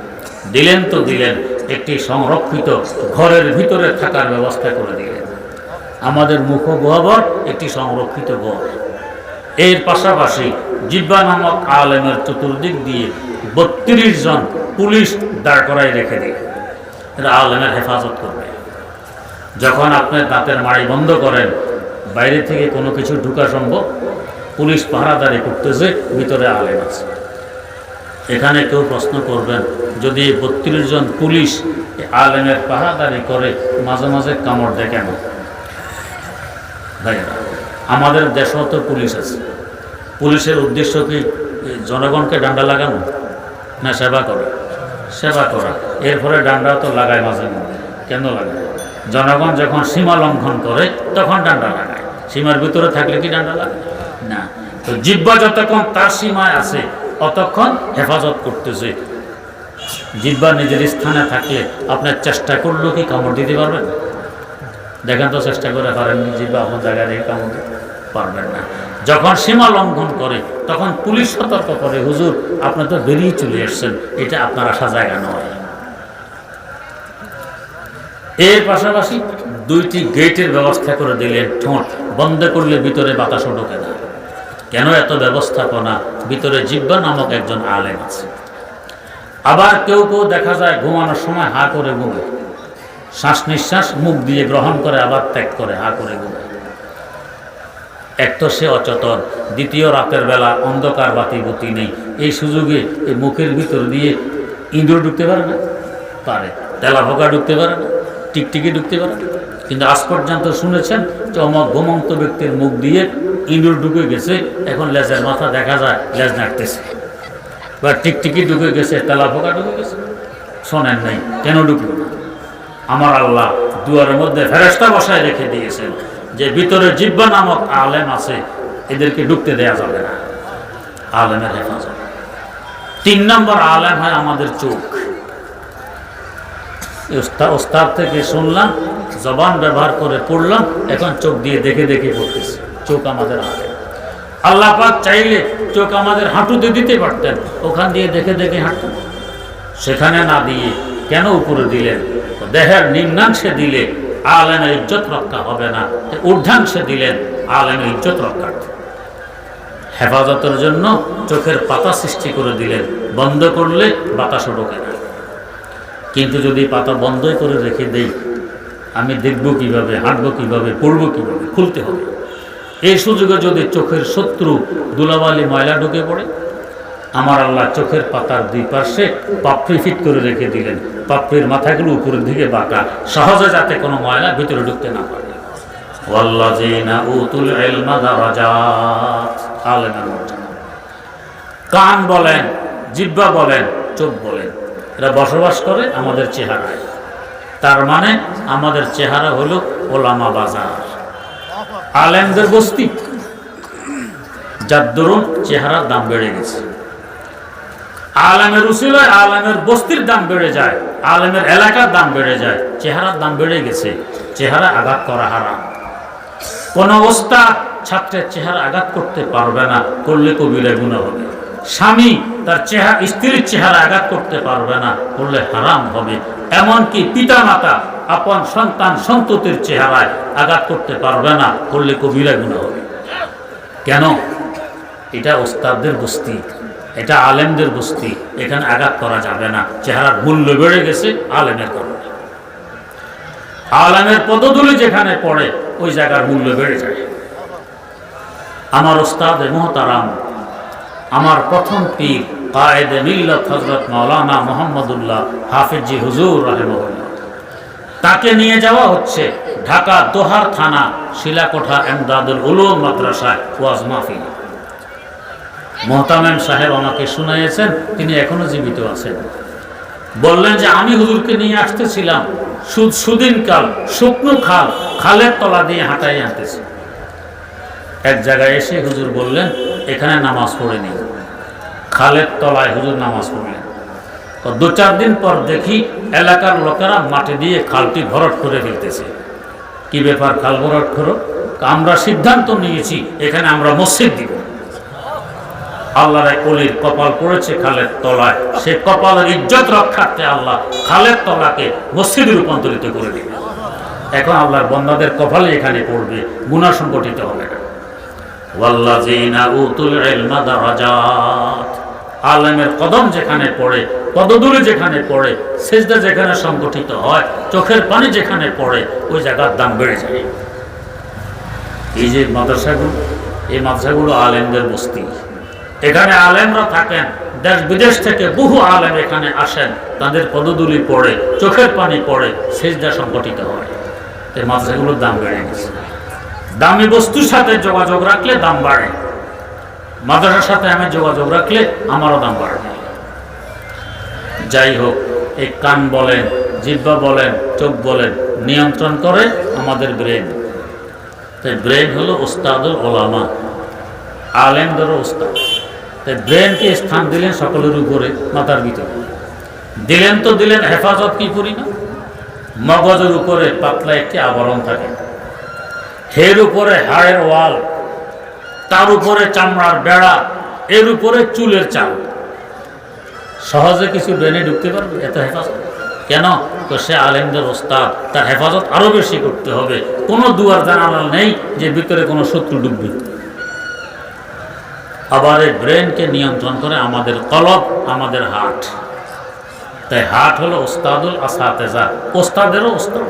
Speaker 1: দিলেন তো দিলেন, একটি সংরক্ষিত ঘরের ভিতরে থাকার ব্যবস্থা করে দিলেন। আমাদের মুখগহ্বর একটি সংরক্ষিত ঘর। এর পাশাপাশি জিহ্বা নামক আলেমের চতুর্দিক দিয়ে 32 জন পুলিশ দাঁড় করাই রেখে দিলেন, এরা আলেমের হেফাজত করবে। যখন আপনি দাঁতের মাড়ি বন্ধ করেন, বাইরে থেকে কোনো কিছু ঢুকা সম্ভব? পুলিশ পাহারাদারি করতেছে, ভিতরে আলেম আছে। এখানে কেউ প্রশ্ন করবেন, যদি 32 জন পুলিশ আলেমের পাহারাদারি করে, মাঝে মাঝে কামড় দেয় কেন? ভাইরা, আমাদের দেশেও তো পুলিশ আছে। পুলিশের উদ্দেশ্য কি জনগণকে ডান্ডা লাগানো না সেবা করা? সেবা করা। এরপরে ডান্ডাও তো লাগায় মাঝে মাঝে। কেন লাগায়? জনগণ যখন সীমা লঙ্ঘন করে তখন ডান্ডা লাগায়, সীমার ভিতরে থাকলে কি ডান্ডা লাগায় না। তো জিহ্বা যতক্ষণ তার সীমায় আছে অতক্ষণ হেফাজত করতেছে। জিহ্বা নিজের স্থানে থাকলে আপনার চেষ্টা করলেও কি কামড় দিতে পারবেন? দেখেন তো, চেষ্টা করে পারেননি, জিহ্বা আপনার জায়গায় রেখে কামড় দিতে পারবেন না। যখন সীমা লঙ্ঘন করে তখন পুলিশ সতর্ক করে, হুজুর আপনি তো বেরিয়ে চলে এসছেন, এটা আপনার আসা জায়গা নয়। এর পাশাপাশি 2টি গেটের ব্যবস্থা করে দিলেন, ঠোঁট বন্ধ করলে ভিতরে বাতাসও ঢোকে না। কেন এত ব্যবস্থাপনা? ভিতরে জিহ্বা নামক একজন আলেম আছে। আবার কেউ কেউ দেখা যায় ঘুমানোর সময় হা করে ঘুমায়, শ্বাস নিঃশ্বাস মুখ দিয়ে গ্রহণ করে আবার ত্যাগ করে, হা করে ঘুমায়। এক তো সে অচেতন, দ্বিতীয় রাতের বেলা অন্ধকার, বাতি বুতি নেই, এই সুযোগে এই মুখের ভিতর দিয়ে ইঁদুর ঢুকতে পারে না? পারে। তেলাপোকা ঢুকতে পারে না? টিকটিকি ঢুকতে পারে না? কিন্তু আজ পর্যন্ত শুনেছেন যে অমক ঘুমন্ত ব্যক্তির মুখ দিয়ে ইঁদুর ঢুকে গেছে, এখন লেজের মাথা দেখা যায় লেজ নাড়তেছে, বা টিকটিকি ঢুকে গেছে, তেলাপোকা ঢুকে গেছে? শোনেন নাই। কেন ঢুকল না? আমার আল্লাহ দুয়ারের মধ্যে ফেরেশতা বসায় রেখে দিয়েছেন যে ভিতরে জিহ্বা নামক আলেম আছে, এদেরকে ঢুকতে দেয়া যাবে না। আলেমের হেফাজত। 3 নম্বর আলেম হয় আমাদের চোখ। ওস্তাদ থেকে শুনলাম, জবান ব্যবহার করে পড়লাম, এখন চোখ দিয়ে দেখে দেখে পড়তেছি। চোখ আমাদের আলেম। আল্লাহ পাক চাইলে চোখ আমাদের হাঁটুতে দিতে পারতেন, ওখান দিয়ে দেখে দেখে হাঁটতেন। সেখানে না দিয়ে কেন উপরে দিলেন? দেহের নিম্নাংশে দিলে আলেমের ইজ্জত রক্ষা হবে না, ঊর্ধ্বাংশে দিলেন আলেমের ইজ্জত রক্ষা। হেফাজতের জন্য চোখের পাতা সৃষ্টি করে দিলেন, বন্ধ করলে বাতাসও ঢোকে না। কিন্তু যদি পাতা বন্ধই করে রেখে দেই, আমি দেখব কিভাবে, হাঁটবো কিভাবে, পড়বো কিভাবে? খুলতে হবে। এই সুযোগে যদি চোখের শত্রু ধুলাবালি ময়লা ঢুকে পড়ে, আমার আল্লাহ চোখের পাতার 2 পাশে পাপড়ি ফিট করে রেখে দিলেন, পাপড়ির মাথাগুলো উপরের দিকে বাঁকা, সহজে যাতে কোনো ময়লা ভিতরে ঢুকতে না পারে। ওয়াল্লাযীনা উতুল ইলমা দারাজাত, আলেমের মর্যাদা। কান বলেন, জিহ্বা বলেন, চোখ বলেন, এরা বসবাস করে আমাদের চেহারায়। তার মানে আমাদের চেহারা হলো ওলামা বাজার, আলেমদের বস্তি, যার দরুন চেহারার দাম বেড়ে গেছে। আলেমের উসিলায় আলেমের বস্তির দাম বেড়ে যায়, আলেমের এলাকার দাম বেড়ে যায়, চেহারার দাম বেড়ে গেছে। চেহারা আঘাত করা হারাম। কোন ওস্তাদ ছাত্রের চেহারা আঘাত করতে পারবে না, করলে কবিরা গুনাহ হবে। স্বামী তার স্ত্রীর চেহারা আঘাত করতে পারবে না, করলে হারাম হবে। এমনকি পিতা মাতা আপন সন্তান সন্ততির চেহারায় আঘাত করতে পারবে না, করলে কবিরা গুনাহ হবে। কেন? এটা ওস্তাদদের বস্তি, এটা আলেমদের বস্তি, এখানে আঘাত করা যাবে না। চেহারার মূল্য বেড়ে গেছে আলেমের কারণে। আলেমের পদধূলি যেখানে পড়ে ওই জায়গার মূল্য বেড়ে যায়। আমার ওস্তাদ মুহতারাম, আমার প্রথম পীর কায়েদে মিল্লাত হযরত মাওলানা মুহাম্মদুল্লাহ হাফিজি হুজুর রাহিমাহুল্লাহ, তাকে নিয়ে যাওয়া হচ্ছে ঢাকা দোহার থানা শিলাকোঠা এমদাদুল উলুম মাদ্রাসায় ওয়াজ মাহফিল। মোহতামেম সাহেব আমাকে শুনাইয়েছেন, তিনি এখনো জীবিত আছেন। বললেন যে আমি হুজুরকে নিয়ে আসতেছিলাম, সুদিনকাল শুকনো খালের তলা দিয়ে হাঁটাই আনতেছি। এক জায়গায় এসে হুজুর বললেন এখানে নামাজ পড়ে নি। খালের তলায় হুজুর নামাজ পড়লেন। তো 2-4 দিন পর দেখি এলাকার লোকেরা মাটি দিয়ে খালটি ভরাট করে ফেলতেছে। কি ব্যাপার, খাল ভরাট করো? আমরা সিদ্ধান্ত নিয়েছি এখানে আমরা মসজিদ দিব। আল্লাহর এক ওলির কপাল পড়েছে খালের তলায়, সে কপালের ইজ্জত রক্ষার্থে আল্লাহ খালের তলাকে মসজিদে রূপান্তরিত করে দিবে। এখন আল্লাহর বান্দাদের কপালে এখানে পড়বে, গুনাহ সংগঠিত হবে না। ওয়াল্লাযিনা উতুল ইলমা দারাজাত, আলেমের কদম যেখানে পড়ে, পদধূলি যেখানে পড়ে, সিজদা যেখানে সংগঠিত হয়, চোখের পানি যেখানে পড়ে, ওই জায়গার দাম বেড়ে যায়। এই যে মাদ্রাসাগুলো, এই মাদ্রাসাগুলো আলেমদের বস্তি। এখানে আলেমরা থাকেন, দেশ বিদেশ থেকে বহু আলেম এখানে আসেন, তাদের পদধূলি পড়ে, চোখের পানি পড়ে, সিজদা সংগঠিত হয়। এই মাদ্রাসাগুলোর দাম বেড়ে গেছে। দামি বস্তুর সাথে যোগাযোগ রাখলে দাম বাড়ে, মাদ্রাসার সাথে আমি যোগাযোগ রাখলে আমারও দাম বাড়বে। যাই হোক, এই কান বলেন, জিহ্বা বলেন, চোখ বলেন, নিয়ন্ত্রণ করে আমাদের ব্রেন। তাই ব্রেন হলো ওস্তাদুল ওলামা, আলেমদেরও ওস্তাদ। তাই ব্রেনকে স্থান দিলেন সকলের উপরে, মাথার ভিতরে দিলেন তো দিলেন। হেফাজত কি করি না? মগজের উপরে পাতলা একটি আবরণ থাকে, এর উপরে হাড়ের ওয়াল, তার উপরে চামড়ার বেড়া, এর উপরে চুলের চাল। সহজে কিছু ব্রেনে ঢুকতে পারবে? এত হেফাজত কেন? তো সে আলেমদের ওস্তাদ, তার হেফাজত আরো বেশি করতে হবে। কোনো দুয়ার জানালা নেই যে ভিতরে কোনো শত্রু ঢুকবে। আবার এই ব্রেনকে নিয়ন্ত্রণ করে আমাদের কলব, আমাদের হার্ট। তাই হার্ট হলো ওস্তাদুল আসাতেজা, ওস্তাদেরও ওস্তাদ।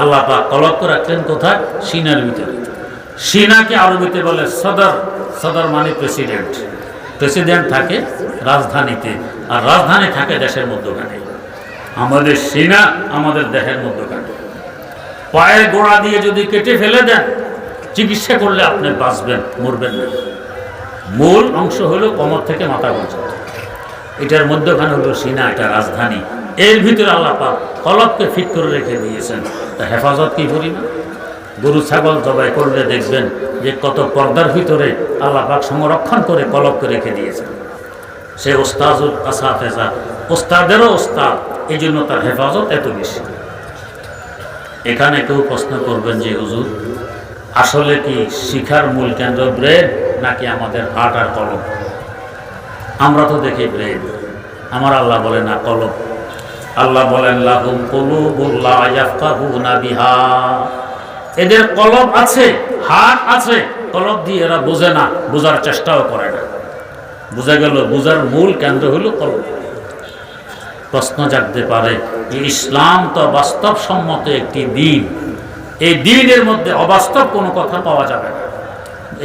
Speaker 1: আল্লাহ পাক কলবকে রাখলেন কোথায়? সিনার ভিতরে। সিনাকে আরবিতে বলে সদর। সদর মানে প্রেসিডেন্ট। প্রেসিডেন্ট থাকে রাজধানীতে, আর রাজধানী থাকে দেশের মধ্যখানে। আমাদের সিনা আমাদের দেহের মধ্যখানে। পায়ের গোড়া দিয়ে যদি কেটে ফেলে দেন, চিকিৎসা করলে আপনি বাঁচবেন, মরবেন না। মূল অংশ হলো কোমর থেকে মাথা পর্যন্ত, এটার মধ্যখানে হলো সিনা, এটা রাজধানী। এর ভিতরে আল্লাহ পাক কলবকে ফিট করে রেখে দিয়েছেন। তা হেফাজত কি করি না? গরু ছাগল জবাই করলে দেখবেন যে কত পর্দার ভিতরে আল্লাহ পাক সংরক্ষণ করে কলবকে রেখে দিয়েছেন। সে ওস্তাদুল আসাতেজা, ওস্তাদেরও ওস্তাদ, এই জন্য তার হেফাজত এত বেশি। এখানে কেউ প্রশ্ন করবেন যে হুজুর, আসলে কি শিখার মূল কেন্দ্র ব্রেন নাকি আমাদের হার্ট আর কলব? আমরা তো দেখি ব্রেন, আমার আল্লাহ বলে না কলব। আল্লাহ বলেন লাহুম কুলুবুন লা ইয়াফকাহুনা বিহা, এদের কলব আছে, হার্ট আছে, কলব দিয়ে এরা বোঝে না, বোঝার চেষ্টাও করে না। বোঝা গেল বোঝার মূল কেন্দ্র হলো কলব। প্রশ্ন জাগতে পারে যে ইসলাম তো বাস্তবসম্মত একটি দিন, এই দিনের মধ্যে অবাস্তব কোনো কথা পাওয়া যাবে না।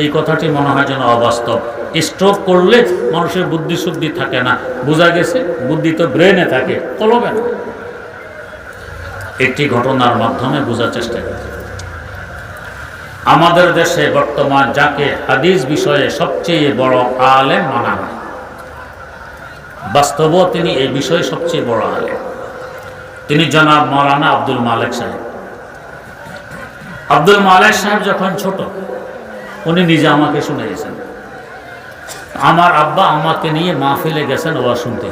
Speaker 1: এই কথাটি মনে হয় যেন অবাস্তব। স্ট্রোক করলে মানুষের বুদ্ধি শুদ্ধি থাকে না, বোঝা গেছে বুদ্ধি তো ব্রেনে থাকে, কলবে না। একটি ঘটনার মাধ্যমে বোঝার চেষ্টা করে। আমাদের দেশে বর্তমান যাকে হাদিস বিষয়ে সবচেয়ে বড় আলেম মানা হয়, বাস্তবেও তিনি এই বিষয়ে সবচেয়ে বড় আলেম। তিনি জনাব মাওলানা আব্দুল মালেক সাহেব। আব্দুল মালেক সাহেব যখন ছোট, উনি নিজে আমাকে শুনিয়েছেন। আমার আব্বা আমাকে নিয়ে মাহফিলে গেছেন ওয়াজ শুনতে।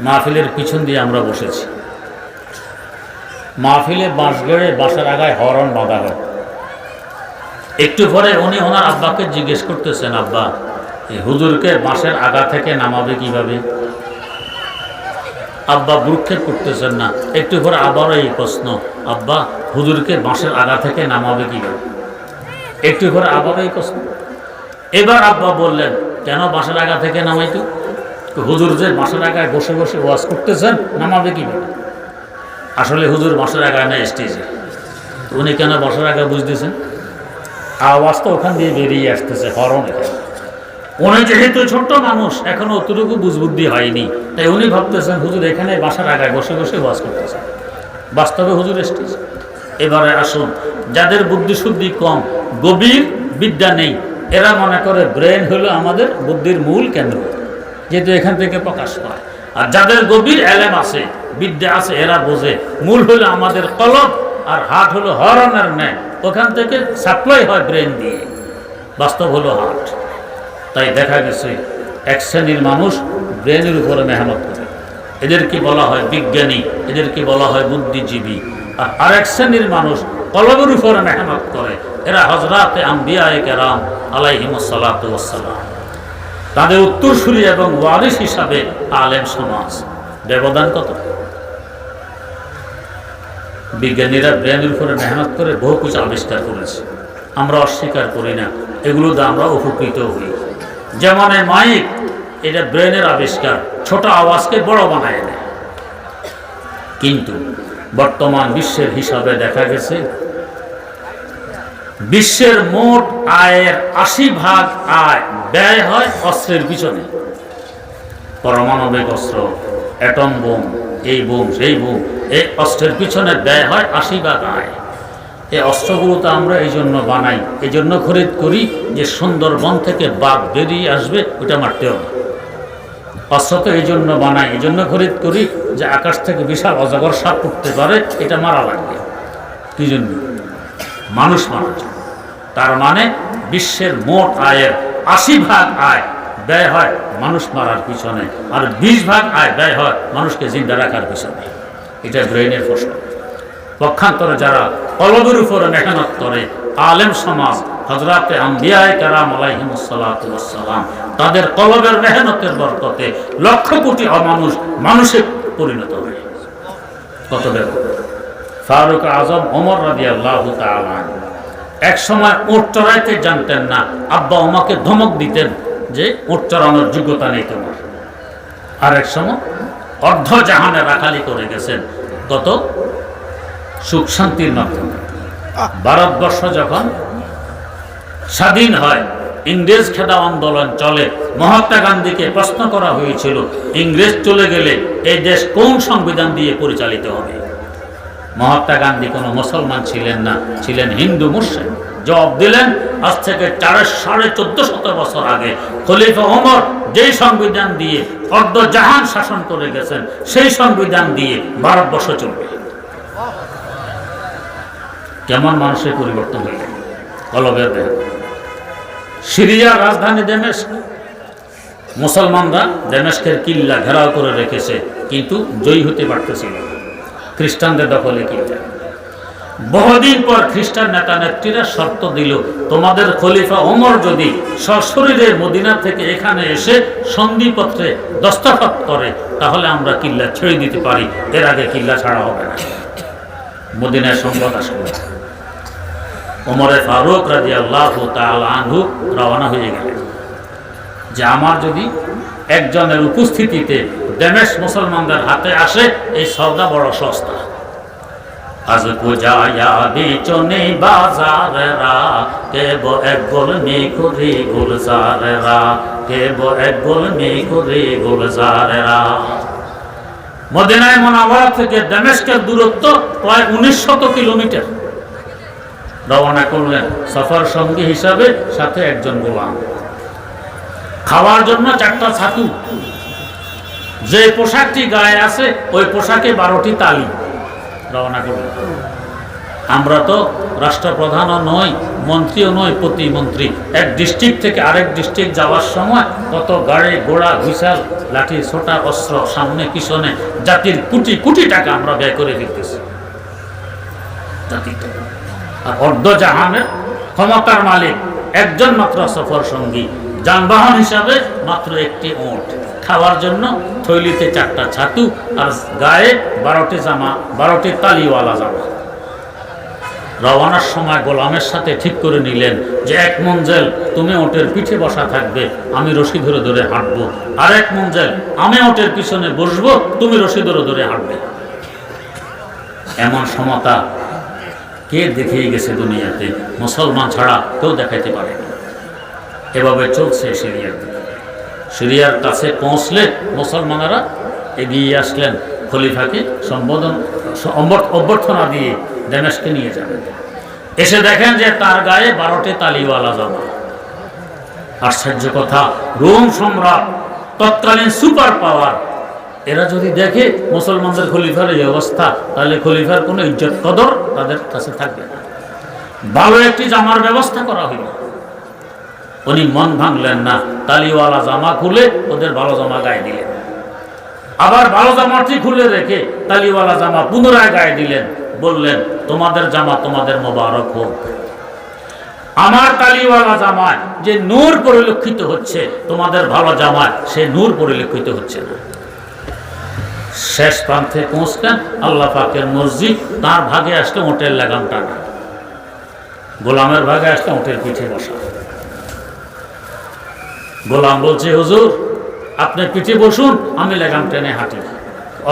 Speaker 1: মাহফিলের পিছন দিয়ে আমরা বসেছি। মাহফিলে বাঁশ গেড়ে বাসার আগায় হরন বাঁধা হয়। একটু পরে উনি ওনার আব্বাকে জিজ্ঞেস করতেছেন, আব্বা এই হুজুরকে বাঁশের আগা থেকে নামাবে কিভাবে? আব্বা ভ্রুক্ষেপ করতেছেন না। একটু পরে আবারও এই প্রশ্ন, আব্বা হুজুরকে বাঁশের আগা থেকে নামাবে কিভাবে? একটু পরে আবারও এই প্রশ্ন। এবার আব্বা বললেন, কেন বাঁশের আগা থেকে নামাইতো? হুজুর যে বাঁশের আগায় বসে বসে ওয়াজ করতেছেন, নামাবে কিভাবে? আসলে হুজুর বাঁশের আগায় না স্টেজে। উনি কেন বাঁশের আগায় বুঝতেছেন? আওয়াজ তো ওখান দিয়ে বেরিয়ে আসতেছে, হরণ। উনি যেহেতু ছোট্ট মানুষ, এখনো অতটুকু বুঝবুদ্ধি হয়নি, তাই উনি ভাবতেছেন হুজুর এখানে বাসার আগায় বসে বসে ওয়াজ করতেছেন। বাস্তবে হুজুর স্টেজ। এবারে আসুন, যাদের বুদ্ধি শুদ্ধি কম, গভীর বিদ্যা নেই, এরা মনে করে ব্রেন হলো আমাদের বুদ্ধির মূল কেন্দ্র, যেহেতু এখান থেকে প্রকাশ পায়। আর যাদের গভীর এলেম আছে, বিদ্যা আছে, এরা বোঝে মূল হলো আমাদের কলব, আর হাট হলো হরনের ন্যায়, ওখান থেকে সাপ্লাই হয় ব্রেন দিয়ে। বাস্তব হলো হাট। তাই দেখা গেছে এক শ্রেণীর মানুষ ব্রেনের উপরে মেহনত করে, এদেরকে বলা হয় বিজ্ঞানী, এদেরকে বলা হয় বুদ্ধিজীবী। আর আরেক শ্রেণীর মানুষ কলবের উপরে মেহনত করে, এরা হযরতে আম্বিয়ায়ে কেরাম আলাইহিমুস সালাতু ওয়াস সালাম, তাদের উত্তরসূরি এবং ওয়ারিস হিসাবে আলেম সমাজ। ব্যবধান কত! বিজ্ঞানীরা ব্রেনের উপরে মেহনত করে বহু কিছু আবিষ্কার করেছে, আমরা অস্বীকার করি না, এগুলো দিয়ে আমরা উপকৃত হই। যেমন মাইক, এটা ব্রেনের আবিষ্কার, ছোট আওয়াজকে বড় বানায় দেয়। কিন্তু বর্তমান বিশ্বের হিসাবে দেখা গেছে বিশ্বের মোট আয়ের 80% আয় ব্যয় হয় অস্ত্রের পিছনে। পারমাণবিক অস্ত্র, অ্যাটম বোম, এই বোম সেই বোম, এই অস্ত্রের পিছনে ব্যয় হয় 80% আয়। এই অস্ত্রগুলো তো আমরা এই জন্য বানাই, এই জন্য খরিদ করি যে সুন্দরবন থেকে বাঘ বেরিয়ে আসবে, ওটা মারতে হবে। অস্ত্র তো এই জন্য বানাই, এই জন্য খরিদ করি যে আকাশ থেকে বিশাল অজগর সাপ উঠতে পারে, এটা মারা লাগবে। কি জন্য? মানুষ মারার জন্য। তার মানে বিশ্বের মোট আয়ের 80% আয় ব্যয় হয় মানুষ মারার পিছনে, আর 20% আয় ব্যয় হয় মানুষকে জিন্দা রাখার পিছনে। এটা ব্রেইনের ফসল। পক্ষান্তরে যারা কলবের উপরে মেহনত করে, আলেম সমাজ, হযরতে আম্বিয়ায়ে কেরাম আলাইহিমুস সালাতু ওয়াস সালাম, তাদের কলবের মেহনতের বরকতে লক্ষ কোটি অমানুষ মানুষে পরিণত হয়। কত ব্যাপক! ফারুক আজম ওমর রাদিয়াল্লাহু তাআলা এক সময় উট চড়াইতে জানতেন না, আব্বা আমাকে ধমক দিতেন যে উট চড়ানোর যোগ্যতা নেই তোমার। আর এক সময় অর্ধ জাহানে রাখালি করে গেছেন, কত সুখ শান্তির মাধ্যমে। ভারতবর্ষ যখন স্বাধীন হয়, ইংরেজ খেদা আন্দোলন চলে, মহাত্মা গান্ধীকে প্রশ্ন করা হয়েছিল ইংরেজ চলে গেলে এই দেশ কোন সংবিধান দিয়ে পরিচালিত হবে। মহাত্মা গান্ধী কোনো মুসলমান ছিলেন না, ছিলেন হিন্দু মুসলিম। জবাব দিলেন, আজ থেকে 1450 বছর আগে খলিফা ওমর যেই সংবিধান দিয়ে অর্ধ জাহান শাসন করে গেছেন, সেই সংবিধান দিয়ে ভারতবর্ষ চলবে। কেমন মানুষের পরিবর্তন হয়ে গেল কলবের দেহ। সিরিয়ার রাজধানী দামেস্ক, মুসলমানরা দামেস্কের কিল্লা ঘেরাও করে রেখেছে, কিন্তু জয়ী হতে পারতেছিল না, খ্রিস্টানদের দখলে কিল্লা। বহুদিন পর খ্রিস্টান নেতা নেত্রীরা শর্ত দিল, তোমাদের খলিফা ওমর যদি সশরীরে মদিনা থেকে এখানে এসে সন্ধিপত্রে দস্তখত করে, তাহলে আমরা কিল্লা ছেড়ে দিতে পারি, এর আগে কিল্লা ছাড়া হবে না। মদিনায় সংবাদ আসলো, ওমরে ফারুক রাদিয়াল্লাহু তাআলা আনহু রওনা হয়ে গেলেন যে আমার যদি একজনের উপস্থিতিতে দামেস্ক মুসলমানদের হাতে আসে, এই সওদা বড় সস্তা। আজ পূজায়া বিচনে বাজারেরা, কেব এক গোল মেঘুরি গুলজারেরা, কেব এক গোল মেঘুরি গুলজারেরা। মদিনায়ে মুনাওয়ারা থেকে দামেস্কের দূরত্ব প্রায় 1900 কিলোমিটার। রওনা করলেন সফর সঙ্গী হিসাবে, সাথে একজন গোলাম, খাওয়ার জন্য 4টা ছাতু, যে পোশাকটি গায়ে আছে ওই পোশাকে 12টি তালি রওনা করবে। আমরা তো রাষ্ট্রপ্রধানও নই, মন্ত্রীও নই, প্রতিমন্ত্রী। এক ডিস্ট্রিক্ট থেকে আরেক ডিস্ট্রিক্ট যাওয়ার সময় কত গাড়ি ঘোড়া হুইসাল লাঠি ছোটা অস্ত্র সামনে পিছনে জাতির কোটি কোটি টাকা আমরা ব্যয় করে ফেলতেছি। আর অর্ধজাহানের ক্ষমতার মালিক একজন মাত্র সফর সঙ্গী, যানবাহন হিসাবে মাত্র একটি ওট, খাওয়ার জন্য থৈলিতে 4টা ছাতু, আর গায়ে 12টি জামা, 12টি তালিওয়ালা জামা। রওয়ানার সময় গোলামের সাথে ঠিক করে নিলেন যে 1 মঞ্জেল তুমি ওটের পিঠে বসা থাকবে, আমি রশি ধরে ধরে হাঁটবো, আর 1 মঞ্জেল আমি ওটের পিছনে বসবো, তুমি রশি ধরে ধরে হাঁটবে। এমন সমতা কে দেখিয়ে গেছে দুনিয়াতে? মুসলমান ছাড়া কেউ দেখাইতে পারে না। এভাবে চলছে সিরিয়ার দিকে। সিরিয়ার কাছে পৌঁছলে মুসলমানেরা এগিয়ে আসলেন, খলিফাকে অভ্যর্থনা দিয়ে দামেস্কে নিয়ে যাবেন। এসে দেখেন যে তার গায়ে 12টি তালিওয়ালা জামা। আশ্চর্য কথা, রোম সম্রাট, তৎকালীন সুপার পাওয়ার, এরা যদি দেখে মুসলমানদের খলিফার এই অবস্থা, তাহলে খলিফার কোনো ইজ্জত কদর তাদের কাছে থাকবে না। ভালো একটি জামার ব্যবস্থা করা হইল। উনি মন ভাঙলেন না, তালিওয়ালা জামা খুলে ওদের ভালো জামা গায়ে দিলেন। আবার ভালো জামাটি খুলে রেখে তালিওয়ালা জামা পুনরায় গায়ে দিলেন। বললেন, তোমাদের জামা তোমাদের মোবারক হোক। আমার তালিওয়ালা জামায় যে নূর পরিলক্ষিত হচ্ছে, তোমাদের ভালো জামায় সে নূর পরিলক্ষিত হচ্ছে না। শেষ প্রান্তে পৌঁছলেন, আল্লাহ পাকের মসজিদ, তার ভাগে আসলে ওটের লাগাম টানা, গোলামের ভাগে আসলে ওটের পিঠে বসা। গোলাম বলছে, হুজুর আপনি পিঠে বসুন, আমি লাগাম টেনে হাঁটি।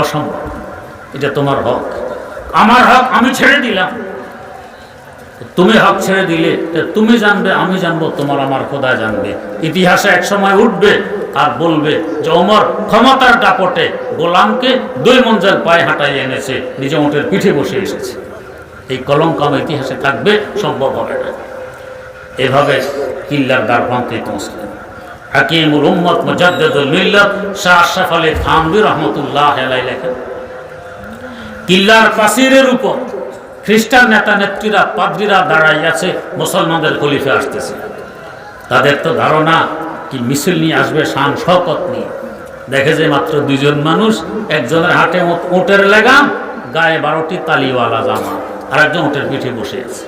Speaker 1: অসম্ভব, এটা তোমার হক। আমার হক আমি ছেড়ে দিলাম। তুমি হক ছেড়ে দিলে তুমি জানবে, আমি জানবো, তোমার আমার খোদা জানবে। ইতিহাসে এক সময় উঠবে আর বলবে যে ওমর ক্ষমতার দাপটে গোলামকে 2 মঞ্জিল পায়ে হাঁটাই এনেছে, নিজে ওটের পিঠে বসে এসেছে। এই কলঙ্ক ইতিহাসে থাকবে, সম্ভব হবে না। এভাবে কিল্লার দ্বার প্রান্তে পৌঁছলেন হাকিমুল উম্মত মুজাদ্দিদুল মিল্লাত শাহ আশরাফ আলী থানভী রাহমাতুল্লাহ আলাইহি লেখেন, কিল্লার প্রাচীরের উপর খ্রিস্টান নেতা নেত্রীরা, পাদ্রীরা দাঁড়াই আছে, মুসলমানদের খলিফা আসতেছে। তাদের তো ধারণা কি মিছিল নিয়ে আসবে, শান শওকত নিয়ে। দেখে যে মাত্র 2 জন মানুষ, একজনের হাতে ওটের লাগাম, গায়ে 12টি তালিওয়ালা জামা, আর একজন ওটের পিঠে বসে আছে।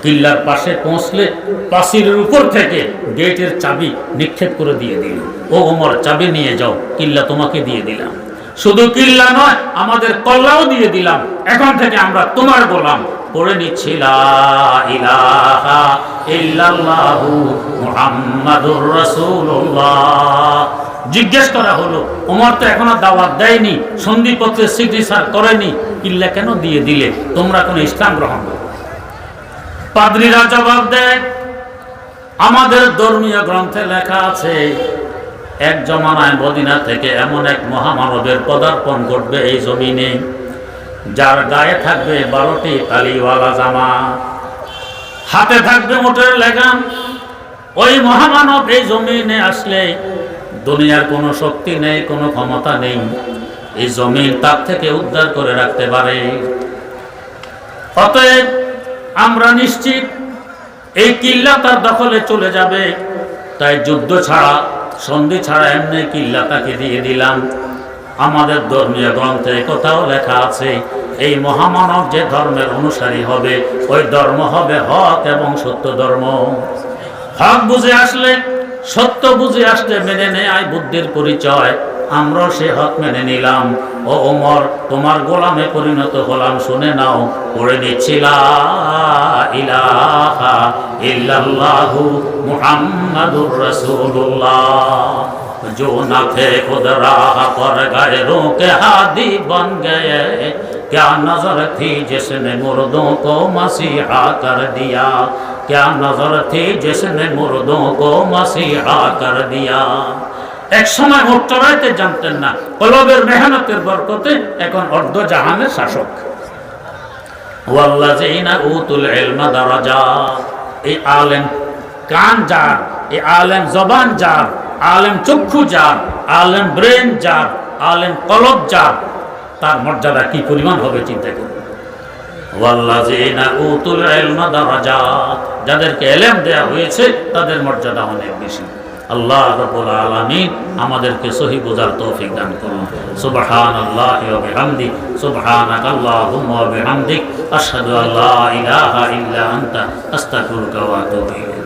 Speaker 1: কিল্লার পাশে পৌঁছলে প্রাচীরের উপর থেকে গেটের চাবি নিক্ষেপ করে দিয়ে দিল। ও ওমর, চাবি নিয়ে যাও, কিল্লা তোমাকে দিয়ে দিলাম। শুধু কিল্লা নয়, আমাদের কল্লাও দিয়ে দিলাম। এখন থেকে আমরা তোমার গোলাম। পড়ে নিচ্ছি লা ইলাহা ইল্লাল্লাহু মুহাম্মাদুর রাসূলুল্লাহ। জিজ্ঞেস করা হলো, ওমর তো এখনো দাওয়াত দেয়নি, সন্ধিপত্রের সিগনেচার করেনি, কিল্লা কেন দিয়ে দিলে? তোমরা কোন ইসলাম গ্রহণ করো? পাদ্রীরা জবাব দেয়, আমাদের ধর্মীয় গ্রন্থে লেখা আছে, এক জমানায় মদিনা থেকে এমন এক মহামানবের পদার্পণ ঘটবে এই জমিনে, যার গায়ে থাকবে 12টি তালিওয়ালা জামা, হাতে থাকবে ওটের লাগাম। ওই মহামানব এই জমিনে আসলে দুনিয়ার কোনো শক্তি নেই, কোনো ক্ষমতা নেই, এই জমিন তার থেকে উদ্ধার করে রাখতে পারে। অতএব আমরা নিশ্চিত এই কিল্লা তার দখলে চলে যাবে। তাই যুদ্ধ ছাড়া, সন্ধি ছাড়া এমনি কিল্লা তাকে দিয়ে দিলাম। আমাদের ধর্মীয় গ্রন্থে কোথাও লেখা আছে, এই মহামানব যে ধর্মের অনুসারী হবে, ওই ধর্ম হবে হক এবং সত্য ধর্ম। হক বুঝে আসলে, সত্য বুঝে আসলে মেনে নেয় বুদ্ধির পরিচয়। আমরা সে হক মেনে নিলাম। ও ওমর, তোমার গোলামে পরিণত হলাম, শুনে নাও। পড়ে নিচ্ছি লা ইলাহা ইল্লাল্লাহু মুহাম্মাদুর রাসূলুল্লাহ। जो न थे खुद राह पर गैरों के हादी बन गए, क्या नजर थी जिसने मुर्दों को मसीहा कर दिया, क्या नजर थी जिसने मुर्दों को मसीहा कर दिया। এক সময় মুক্তরাইতে জানতেন না, কলবের মেহনতের বরকতে এখন অর্ধ জাহানের শাসক। ওয়াল্লাযিনা উতুল ইলমা দারাজাত। এই আলেম কান যার, এই আলেম জবান যার, আলেম চক্ষু যার, আলেম ব্রেন যার, আলেম কলব যার, তার মর্যাদা কি পরিমাণ হবে চিন্তা করুন। ওয়াল্লাযীনা উতুল ইলমা দারাজাত, যাদেরকে ইলম দেয়া হয়েছে তাদের মর্যাদা অনেক বেশি। আল্লাহ রাব্বুল আলামিন আমাদেরকে সহি বোঝার তৌফিক দান করুন। সুবহানাল্লাহি ওয়া বিহামদি, সুবহানাকাল্লাহুম্মা ওয়া বিহামদিক, আশহাদু আল্লা ইলাহা ইল্লা আনতা, আস্তাগফিরুকা ওয়া আতুবু ইলাইক।